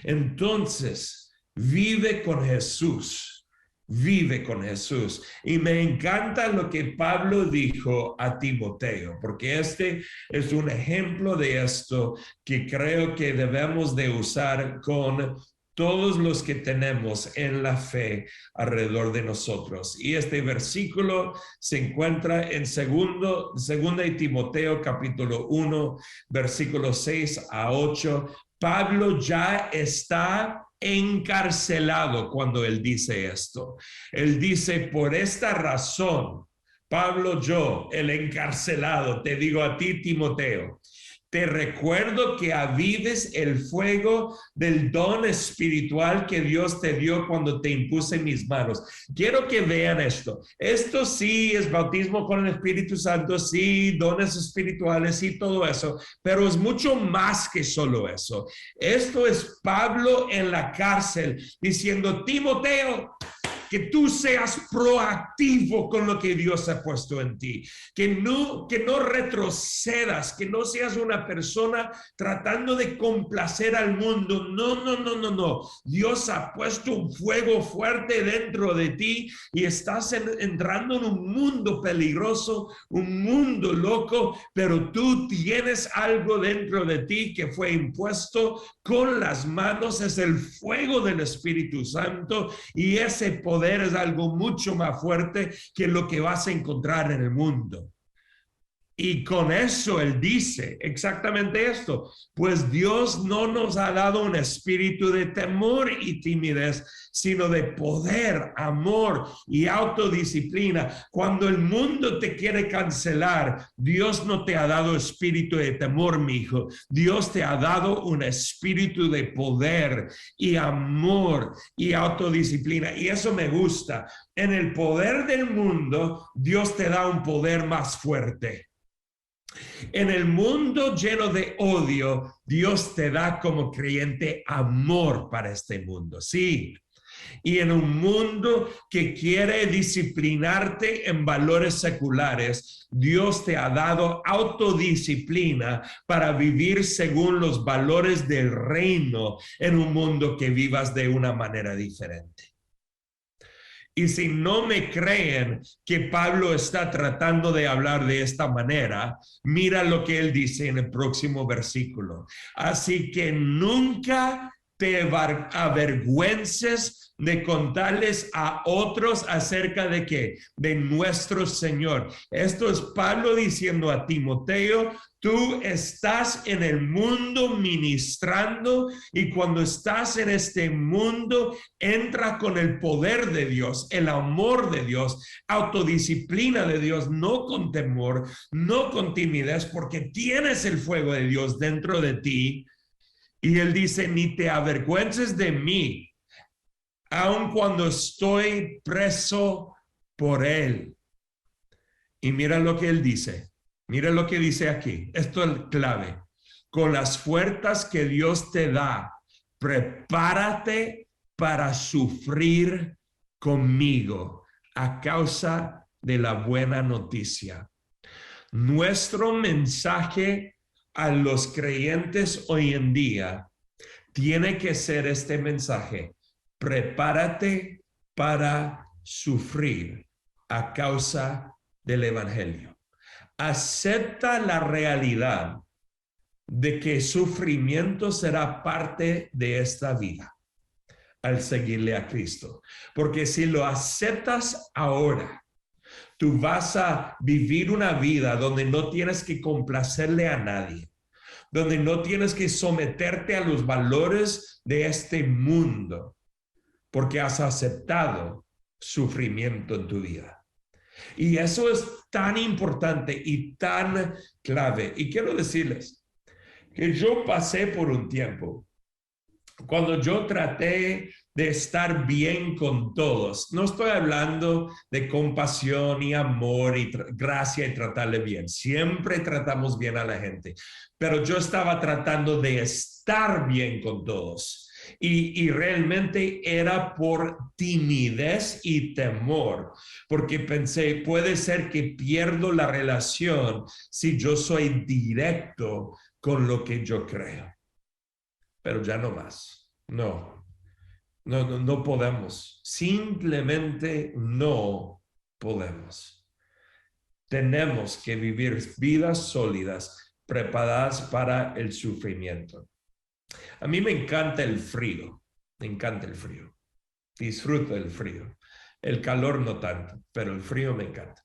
Entonces, vive con Jesús, vive con Jesús. Y me encanta lo que Pablo dijo a Timoteo, porque este es un ejemplo de esto que creo que debemos de usar con todos los que tenemos en la fe alrededor de nosotros. Y este versículo se encuentra en segunda de Timoteo capítulo 1, versículos 6 a 8. Pablo ya está encarcelado cuando él dice esto. Él dice, por esta razón, Pablo, yo, el encarcelado, te digo a ti, Timoteo, te recuerdo que avives el fuego del don espiritual que Dios te dio cuando te impuse mis manos. Quiero que vean esto. Esto sí es bautismo con el Espíritu Santo, sí, dones espirituales, sí, todo eso, pero es mucho más que solo eso. Esto es Pablo en la cárcel diciendo, Timoteo, que tú seas proactivo con lo que Dios ha puesto en ti, que no retrocedas, que no seas una persona tratando de complacer al mundo. No. Dios ha puesto un fuego fuerte dentro de ti y estás entrando en un mundo peligroso, un mundo loco, pero tú tienes algo dentro de ti que fue impuesto con las manos, es el fuego del Espíritu Santo y ese poder es algo mucho más fuerte que lo que vas a encontrar en el mundo. Y con eso él dice exactamente esto, pues Dios no nos ha dado un espíritu de temor y timidez, sino de poder, amor y autodisciplina. Cuando el mundo te quiere cancelar, Dios no te ha dado espíritu de temor, mi hijo. Dios te ha dado un espíritu de poder y amor y autodisciplina. Y eso me gusta. En el poder del mundo, Dios te da un poder más fuerte. En el mundo lleno de odio, Dios te da como creyente amor para este mundo. Sí. Y en un mundo que quiere disciplinarte en valores seculares, Dios te ha dado autodisciplina para vivir según los valores del reino en un mundo que vivas de una manera diferente. Y si no me creen que Pablo está tratando de hablar de esta manera, mira lo que él dice en el próximo versículo. Así que nunca te avergüences de contarles a otros acerca de qué, de nuestro Señor. Esto es Pablo diciendo a Timoteo, tú estás en el mundo ministrando y cuando estás en este mundo, entra con el poder de Dios, el amor de Dios, autodisciplina de Dios, no con temor, no con timidez, porque tienes el fuego de Dios dentro de ti. Y él dice, ni te avergüences de mí, aun cuando estoy preso por él. Y mira lo que él dice. Mira lo que dice aquí. Esto es clave. Con las fuerzas que Dios te da, prepárate para sufrir conmigo a causa de la buena noticia. Nuestro mensaje a los creyentes hoy en día tiene que ser este mensaje. prepárate para sufrir a causa del evangelio. Acepta la realidad de que sufrimiento será parte de esta vida al seguirle a Cristo. Porque si lo aceptas ahora, tú vas a vivir una vida donde no tienes que complacerle a nadie, donde no tienes que someterte a los valores de este mundo, porque has aceptado sufrimiento en tu vida. Y eso es tan importante y tan clave. Y quiero decirles que yo pasé por un tiempo cuando yo traté de estar bien con todos. No estoy hablando de compasión y amor y gracia y tratarle bien. Siempre tratamos bien a la gente. Pero yo estaba tratando de estar bien con todos. Y realmente era por timidez y temor, porque pensé, puede ser que pierdo la relación si yo soy directo con lo que yo creo. Pero ya no más. No podemos. Simplemente no podemos. Tenemos que vivir vidas sólidas, preparadas para el sufrimiento. A mí me encanta el frío. Me encanta el frío. Disfruto del frío. El calor no tanto, pero el frío me encanta.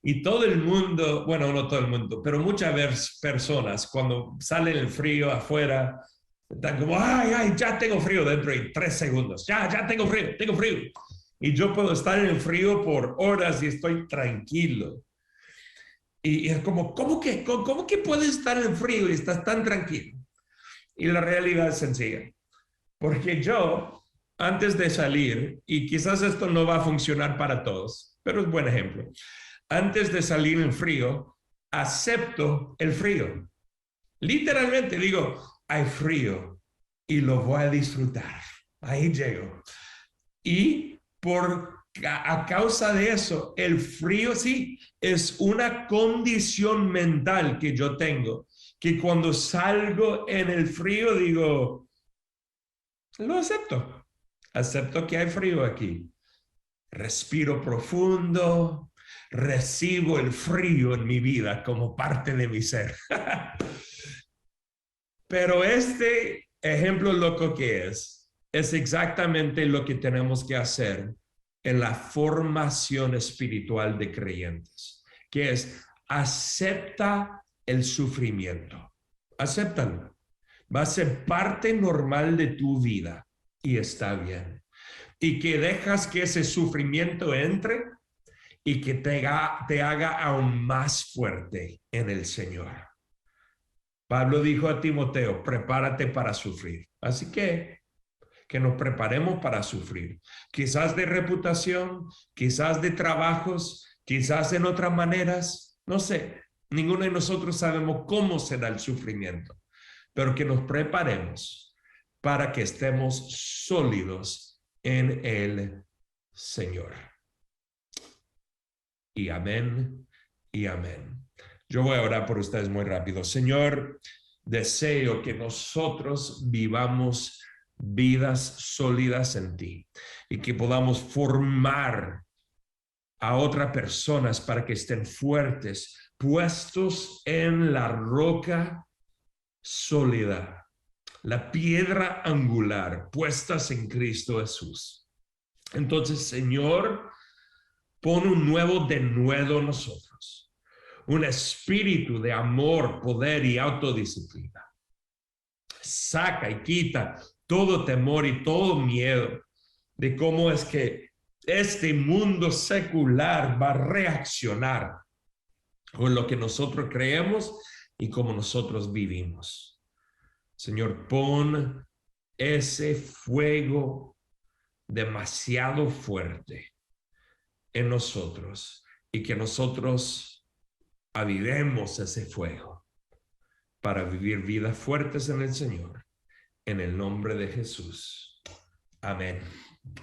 Y todo el mundo, bueno, no todo el mundo, pero muchas personas cuando salen el frío afuera, están como, ay, ya tengo frío dentro de 3 segundos. Ya tengo frío. Y yo puedo estar en el frío por horas y estoy tranquilo. Y es como, ¿cómo que puedes estar en el frío y estás tan tranquilo? Y la realidad es sencilla. Porque yo, antes de salir, y quizás esto no va a funcionar para todos, pero es buen ejemplo. Antes de salir en frío, acepto el frío. Literalmente digo, hay frío y lo voy a disfrutar. Ahí llego. Y a causa de eso, el frío sí es una condición mental que yo tengo, que cuando salgo en el frío digo, lo acepto. Acepto que hay frío aquí. Respiro profundo, recibo el frío en mi vida como parte de mi ser. Pero este ejemplo loco que es exactamente lo que tenemos que hacer en la formación espiritual de creyentes, que es acepta el sufrimiento. Acéptalo. Va a ser parte normal de tu vida y está bien. Y que dejas que ese sufrimiento entre y que te haga aún más fuerte en el Señor. Pablo dijo a Timoteo, prepárate para sufrir. Así que nos preparemos para sufrir. Quizás de reputación, quizás de trabajos, quizás en otras maneras, no sé. Ninguno de nosotros sabemos cómo será el sufrimiento, pero que nos preparemos para que estemos sólidos en el Señor. Y amén, y amén. Yo voy a orar por ustedes muy rápido. Señor, deseo que nosotros vivamos vidas sólidas en ti y que podamos formar a otras personas para que estén fuertes, puestos en la roca sólida, la piedra angular, puestas en Cristo Jesús. Entonces, Señor, pon un nuevo denuedo en nosotros. Un espíritu de amor, poder y autodisciplina. Saca y quita todo temor y todo miedo de cómo es que este mundo secular va a reaccionar con lo que nosotros creemos y cómo nosotros vivimos. Señor, pon ese fuego demasiado fuerte en nosotros y que nosotros avivemos ese fuego para vivir vidas fuertes en el Señor, en el nombre de Jesús. Amén.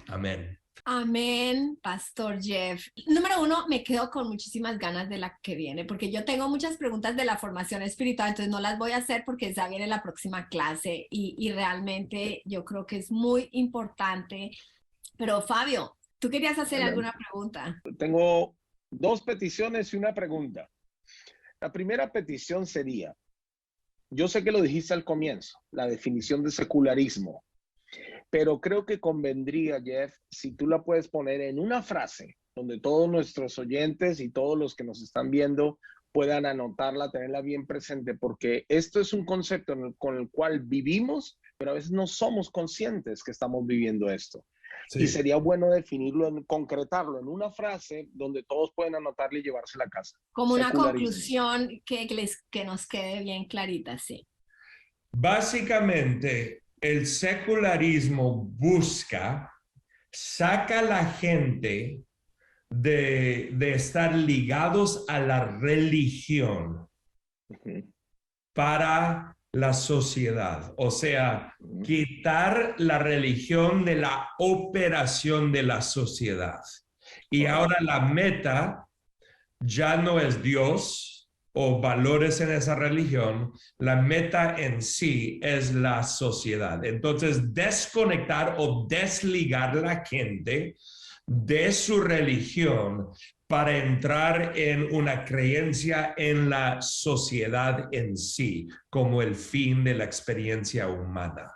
Amén. Amén, Pastor Jeff. Número uno, me quedo con muchísimas ganas de la que viene, porque yo tengo muchas preguntas de la formación espiritual, entonces no las voy a hacer porque ya viene la próxima clase y realmente yo creo que es muy importante. Pero Fabio, ¿tú querías hacer alguna pregunta? Tengo dos peticiones y una pregunta. La primera petición sería, yo sé que lo dijiste al comienzo, la definición de secularismo, pero creo que convendría, Jeff, si tú la puedes poner en una frase donde todos nuestros oyentes y todos los que nos están viendo puedan anotarla, tenerla bien presente, porque esto es un concepto con el cual vivimos, pero a veces no somos conscientes que estamos viviendo esto. Sí. Y sería bueno definirlo, concretarlo en una frase donde todos pueden anotarla y llevársela a casa. Como una conclusión que nos quede bien clarita, sí. Básicamente, el secularismo saca a la gente de estar ligados a la religión para la sociedad. O sea, quitar la religión de la operación de la sociedad. Y ahora la meta ya no es Dios o valores en esa religión, la meta en sí es la sociedad. Entonces, desconectar o desligar la gente de su religión para entrar en una creencia en la sociedad en sí, como el fin de la experiencia humana.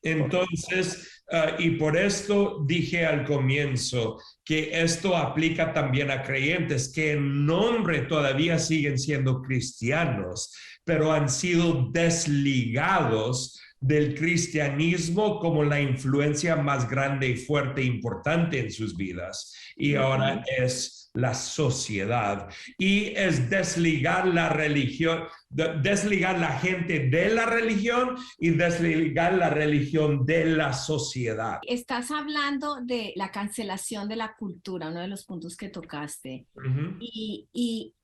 Entonces, y por esto dije al comienzo que esto aplica también a creyentes que en nombre todavía siguen siendo cristianos, pero han sido desligados del cristianismo como la influencia más grande y fuerte e importante en sus vidas. Y ahora es la sociedad. Y es desligar la religión, desligar la gente de la religión y desligar la religión de la sociedad. Estás hablando de la cancelación de la cultura, uno de los puntos que tocaste. Y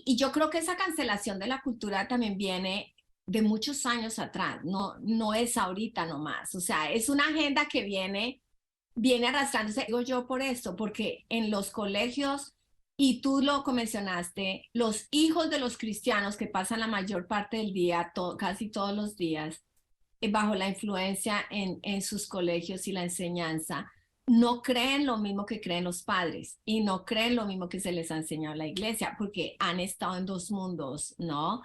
yo creo que esa cancelación de la cultura también viene de muchos años atrás, no es ahorita nomás. O sea, es una agenda que viene arrastrándose, digo yo por esto, porque en los colegios, y tú lo mencionaste, los hijos de los cristianos que pasan la mayor parte del día, casi todos los días, bajo la influencia en sus colegios y la enseñanza, no creen lo mismo que creen los padres y no creen lo mismo que se les ha enseñado en la iglesia, porque han estado en dos mundos, ¿no?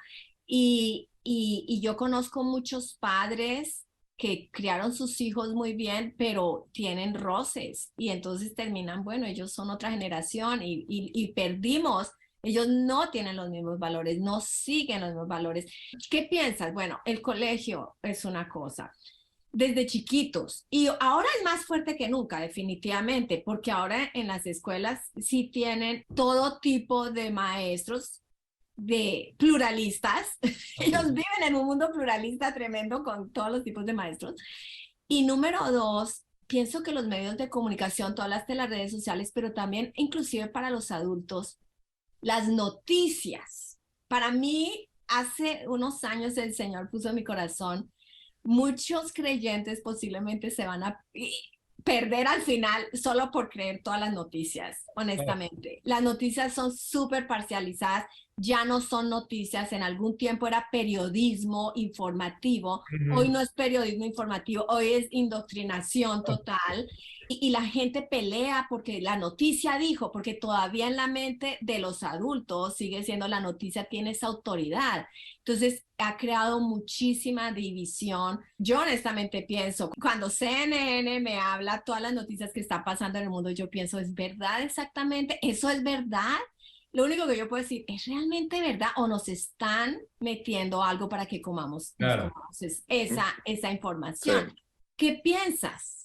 Y yo conozco muchos padres que criaron sus hijos muy bien, pero tienen roces y entonces terminan, bueno, ellos son otra generación y perdimos. Ellos no tienen los mismos valores, no siguen los mismos valores. ¿Qué piensas? Bueno, el colegio es una cosa, desde chiquitos, y ahora es más fuerte que nunca, definitivamente, porque ahora en las escuelas sí tienen todo tipo de maestros, de pluralistas. Ellos viven en un mundo pluralista tremendo con todos los tipos de maestros. Y número dos, pienso que los medios de comunicación, todas las redes sociales, pero también inclusive para los adultos, las noticias. Para mí, hace unos años el Señor puso en mi corazón, muchos creyentes posiblemente se van a perder al final solo por creer todas las noticias, honestamente. Las noticias son súper parcializadas, ya no son noticias, en algún tiempo era periodismo informativo, hoy no es periodismo informativo, hoy es indoctrinación total. Y la gente pelea porque la noticia dijo, porque todavía en la mente de los adultos sigue siendo la noticia tiene esa autoridad. Entonces ha creado muchísima división. Yo honestamente pienso, cuando CNN me habla todas las noticias que están pasando en el mundo, yo pienso, ¿es verdad exactamente? ¿Eso es verdad? Lo único que yo puedo decir, ¿es realmente verdad o nos están metiendo algo para que comamos esa información? Sí. ¿Qué piensas?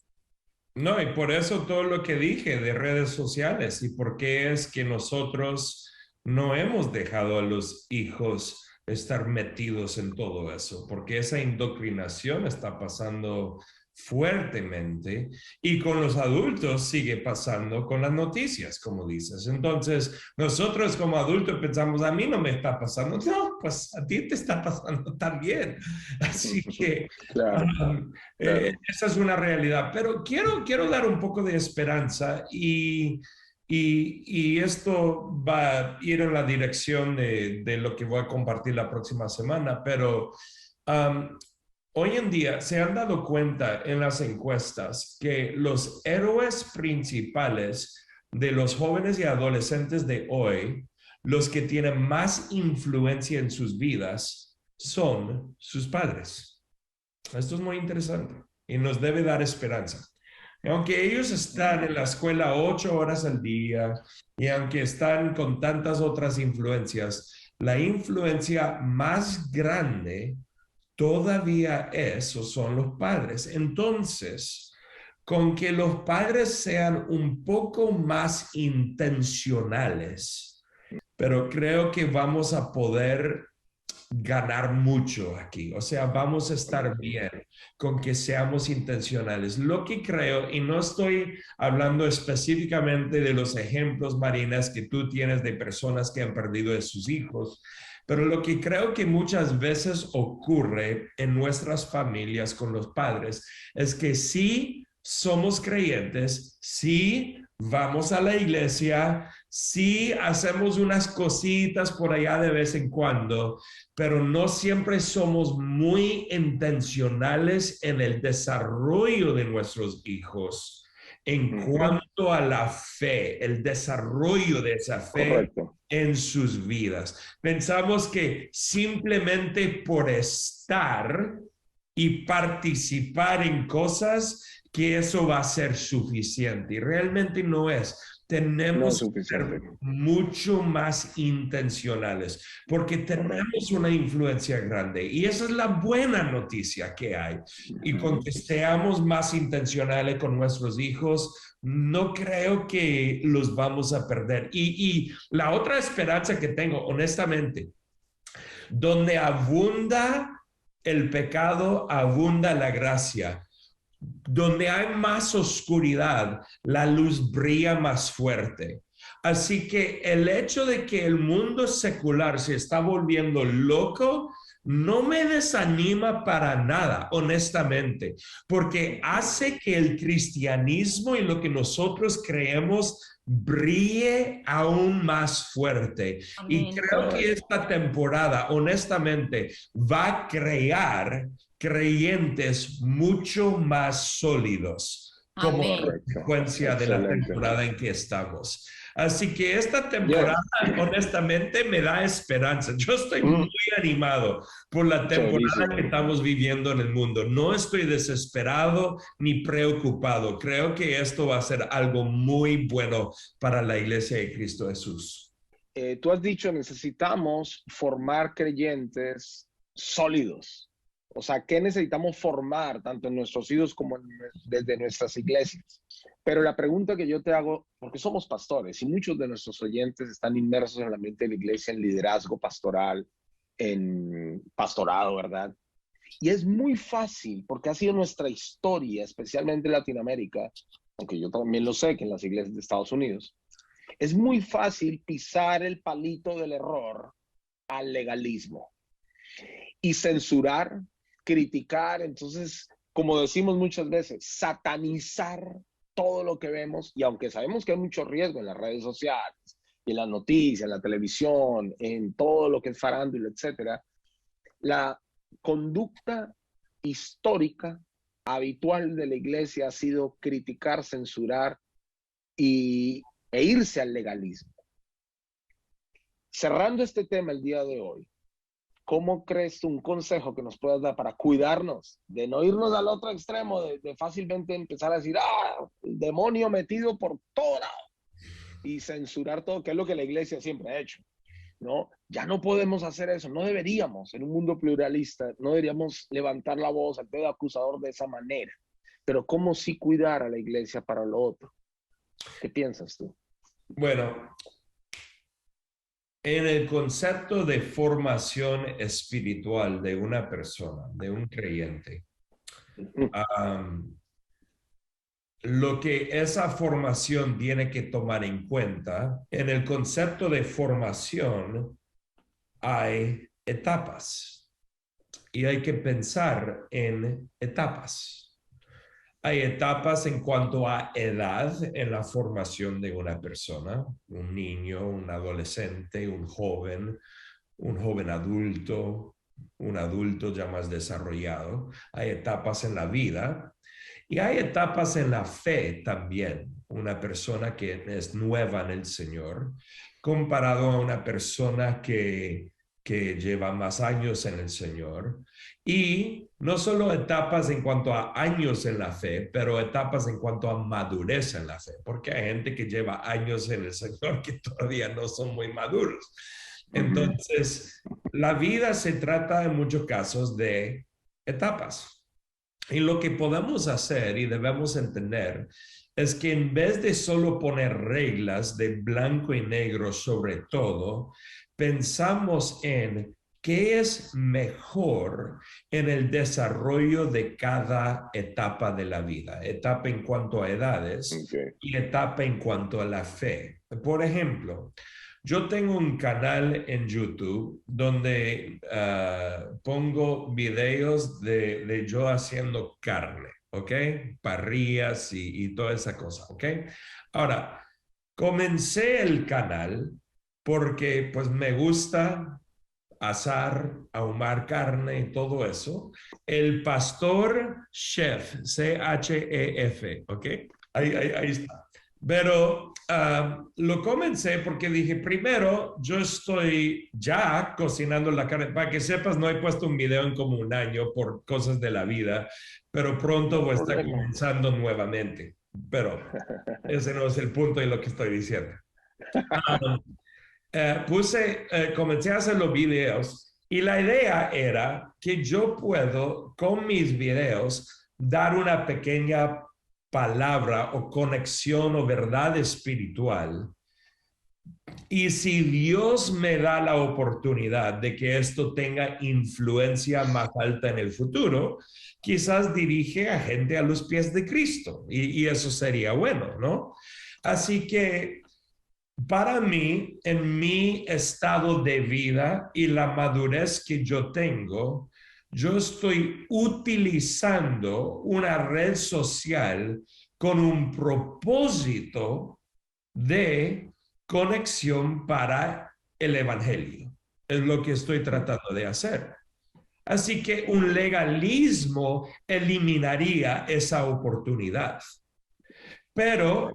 No, y por eso todo lo que dije de redes sociales y por qué es que nosotros no hemos dejado a los hijos estar metidos en todo eso, porque esa indoctrinación está pasando fuertemente, y con los adultos sigue pasando con las noticias, como dices. Entonces, nosotros como adultos pensamos, a mí no me está pasando. No, pues a ti te está pasando también. Así que Claro, claro. esa es una realidad. Pero quiero dar un poco de esperanza y esto va a ir en la dirección de lo que voy a compartir la próxima semana, pero hoy en día se han dado cuenta en las encuestas que los héroes principales de los jóvenes y adolescentes de hoy, los que tienen más influencia en sus vidas, son sus padres. Esto es muy interesante y nos debe dar esperanza. Aunque ellos están en la escuela 8 horas al día y aunque están con tantas otras influencias, la influencia más grande todavía es o son los padres. Entonces, con que los padres sean un poco más intencionales, pero creo que vamos a poder ganar mucho aquí. O sea, vamos a estar bien con que seamos intencionales. Lo que creo, y no estoy hablando específicamente de los ejemplos, Marinas, que tú tienes de personas que han perdido a sus hijos, pero lo que creo que muchas veces ocurre en nuestras familias con los padres es que sí somos creyentes, sí vamos a la iglesia, sí hacemos unas cositas por allá de vez en cuando, pero no siempre somos muy intencionales en el desarrollo de nuestros hijos en cuanto a la fe, el desarrollo de esa fe. Correcto. En sus vidas. Pensamos que simplemente por estar y participar en cosas, que eso va a ser suficiente. Y realmente no es. Tenemos que ser mucho más intencionales porque tenemos una influencia grande y esa es la buena noticia que hay. Y con que seamos más intencionales con nuestros hijos, no creo que los vamos a perder. Y la otra esperanza que tengo, honestamente, donde abunda el pecado, abunda la gracia. Donde hay más oscuridad, la luz brilla más fuerte. Así que el hecho de que el mundo secular se está volviendo loco no me desanima para nada, honestamente, porque hace que el cristianismo y lo que nosotros creemos brille aún más fuerte. Amén. Y creo que esta temporada, honestamente, va a crear creyentes mucho más sólidos como consecuencia de la temporada en que estamos. Así que esta temporada, honestamente, me da esperanza. Yo estoy muy animado por la temporada que estamos viviendo en el mundo. No estoy desesperado ni preocupado. Creo que esto va a ser algo muy bueno para la Iglesia de Cristo Jesús. Tú has dicho, necesitamos formar creyentes sólidos. O sea, ¿qué necesitamos formar tanto en nuestros hijos como desde nuestras iglesias? Pero la pregunta que yo te hago, porque somos pastores y muchos de nuestros oyentes están inmersos en el ambiente de la iglesia, en liderazgo pastoral, en pastorado, ¿verdad? Y es muy fácil, porque ha sido nuestra historia, especialmente en Latinoamérica, aunque yo también lo sé que en las iglesias de Estados Unidos, es muy fácil pisar el palito del error al legalismo y censurar, criticar, entonces, como decimos muchas veces, satanizar todo lo que vemos, y aunque sabemos que hay mucho riesgo en las redes sociales, en las noticias, en la televisión, en todo lo que es farándula, etcétera, la conducta histórica habitual de la iglesia ha sido criticar, censurar e irse al legalismo. Cerrando este tema el día de hoy, ¿cómo crees tú un consejo que nos puedas dar para cuidarnos de no irnos al otro extremo, de fácilmente empezar a decir, el demonio metido por todo lado y censurar todo, que es lo que la iglesia siempre ha hecho, ¿no? Ya no podemos hacer eso, no deberíamos, en un mundo pluralista, no deberíamos levantar la voz al dedo acusador de esa manera, pero ¿cómo sí cuidar a la iglesia para lo otro? ¿Qué piensas tú? Bueno, en el concepto de formación espiritual de una persona, de un creyente, Lo que esa formación tiene que tomar en cuenta, en el concepto de formación hay etapas y hay que pensar en etapas. Hay etapas en cuanto a edad en la formación de una persona, un niño, un adolescente, un joven adulto, un adulto ya más desarrollado. Hay etapas en la vida y hay etapas en la fe también. Una persona que es nueva en el Señor, comparado a una persona que lleva más años en el Señor. Y no solo etapas en cuanto a años en la fe, pero etapas en cuanto a madurez en la fe, porque hay gente que lleva años en el Señor que todavía no son muy maduros. Entonces, la vida se trata en muchos casos de etapas. Y lo que podemos hacer y debemos entender es que en vez de solo poner reglas de blanco y negro sobre todo, pensamos en qué es mejor en el desarrollo de cada etapa de la vida, etapa en cuanto a edades y etapa en cuanto a la fe. Por ejemplo, yo tengo un canal en YouTube donde pongo videos de yo haciendo carne, ¿ok? Parrillas y toda esa cosa, ¿ok? Ahora, comencé el canal porque pues me gusta asar, ahumar carne y todo eso. El pastor chef, C-H-E-F, ¿ok? Ahí está. Pero lo comencé porque dije, primero, yo estoy ya cocinando la carne. Para que sepas, no he puesto un video en como un año por cosas de la vida, pero pronto voy a estar comenzando nuevamente. Pero ese no es el punto de lo que estoy diciendo. Comencé a hacer los videos y la idea era que yo puedo con mis videos dar una pequeña palabra o conexión o verdad espiritual. Y si Dios me da la oportunidad de que esto tenga influencia más alta en el futuro, quizás dirige a gente a los pies de Cristo y eso sería bueno, ¿no? Así que para mí, en mi estado de vida y la madurez que yo tengo, yo estoy utilizando una red social con un propósito de conexión para el evangelio. Es lo que estoy tratando de hacer. Así que un legalismo eliminaría esa oportunidad. Pero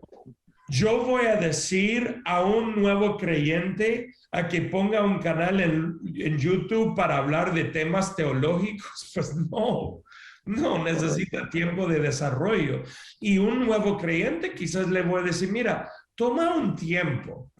yo voy a decir a un nuevo creyente a que ponga un canal en YouTube para hablar de temas teológicos. Pues no necesita tiempo de desarrollo. Y un nuevo creyente quizás le voy a decir, mira, toma un tiempo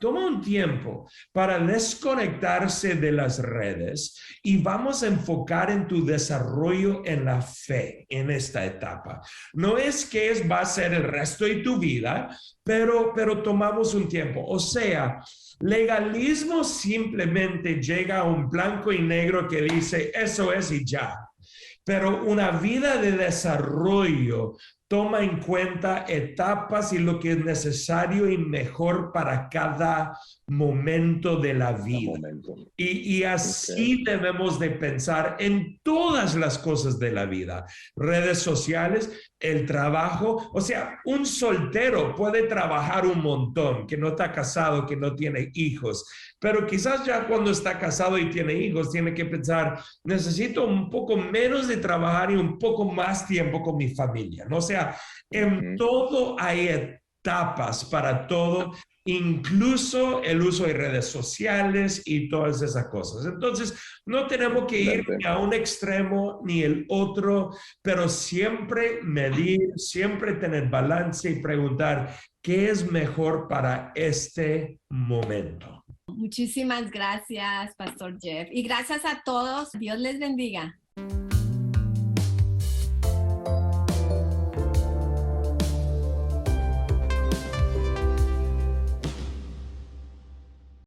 para desconectarse de las redes y vamos a enfocar en tu desarrollo en la fe en esta etapa. No es que va a ser el resto de tu vida, pero tomamos un tiempo. O sea, legalismo simplemente llega a un blanco y negro que dice eso es y ya. Pero una vida de desarrollo toma en cuenta etapas y lo que es necesario y mejor para cada momento de la vida. Y así debemos de pensar en todas las cosas de la vida. Redes sociales, el trabajo. O sea, un soltero puede trabajar un montón, que no está casado, que no tiene hijos. Pero quizás ya cuando está casado y tiene hijos, tiene que pensar, necesito un poco menos de trabajar y un poco más tiempo con mi familia, ¿no? O sea, en todo hay etapas para todo, incluso el uso de redes sociales y todas esas cosas. Entonces, no tenemos que ir ni a un extremo ni el otro, pero siempre medir, siempre tener balance y preguntar qué es mejor para este momento. Muchísimas gracias, Pastor Jeff. Y gracias a todos. Dios les bendiga.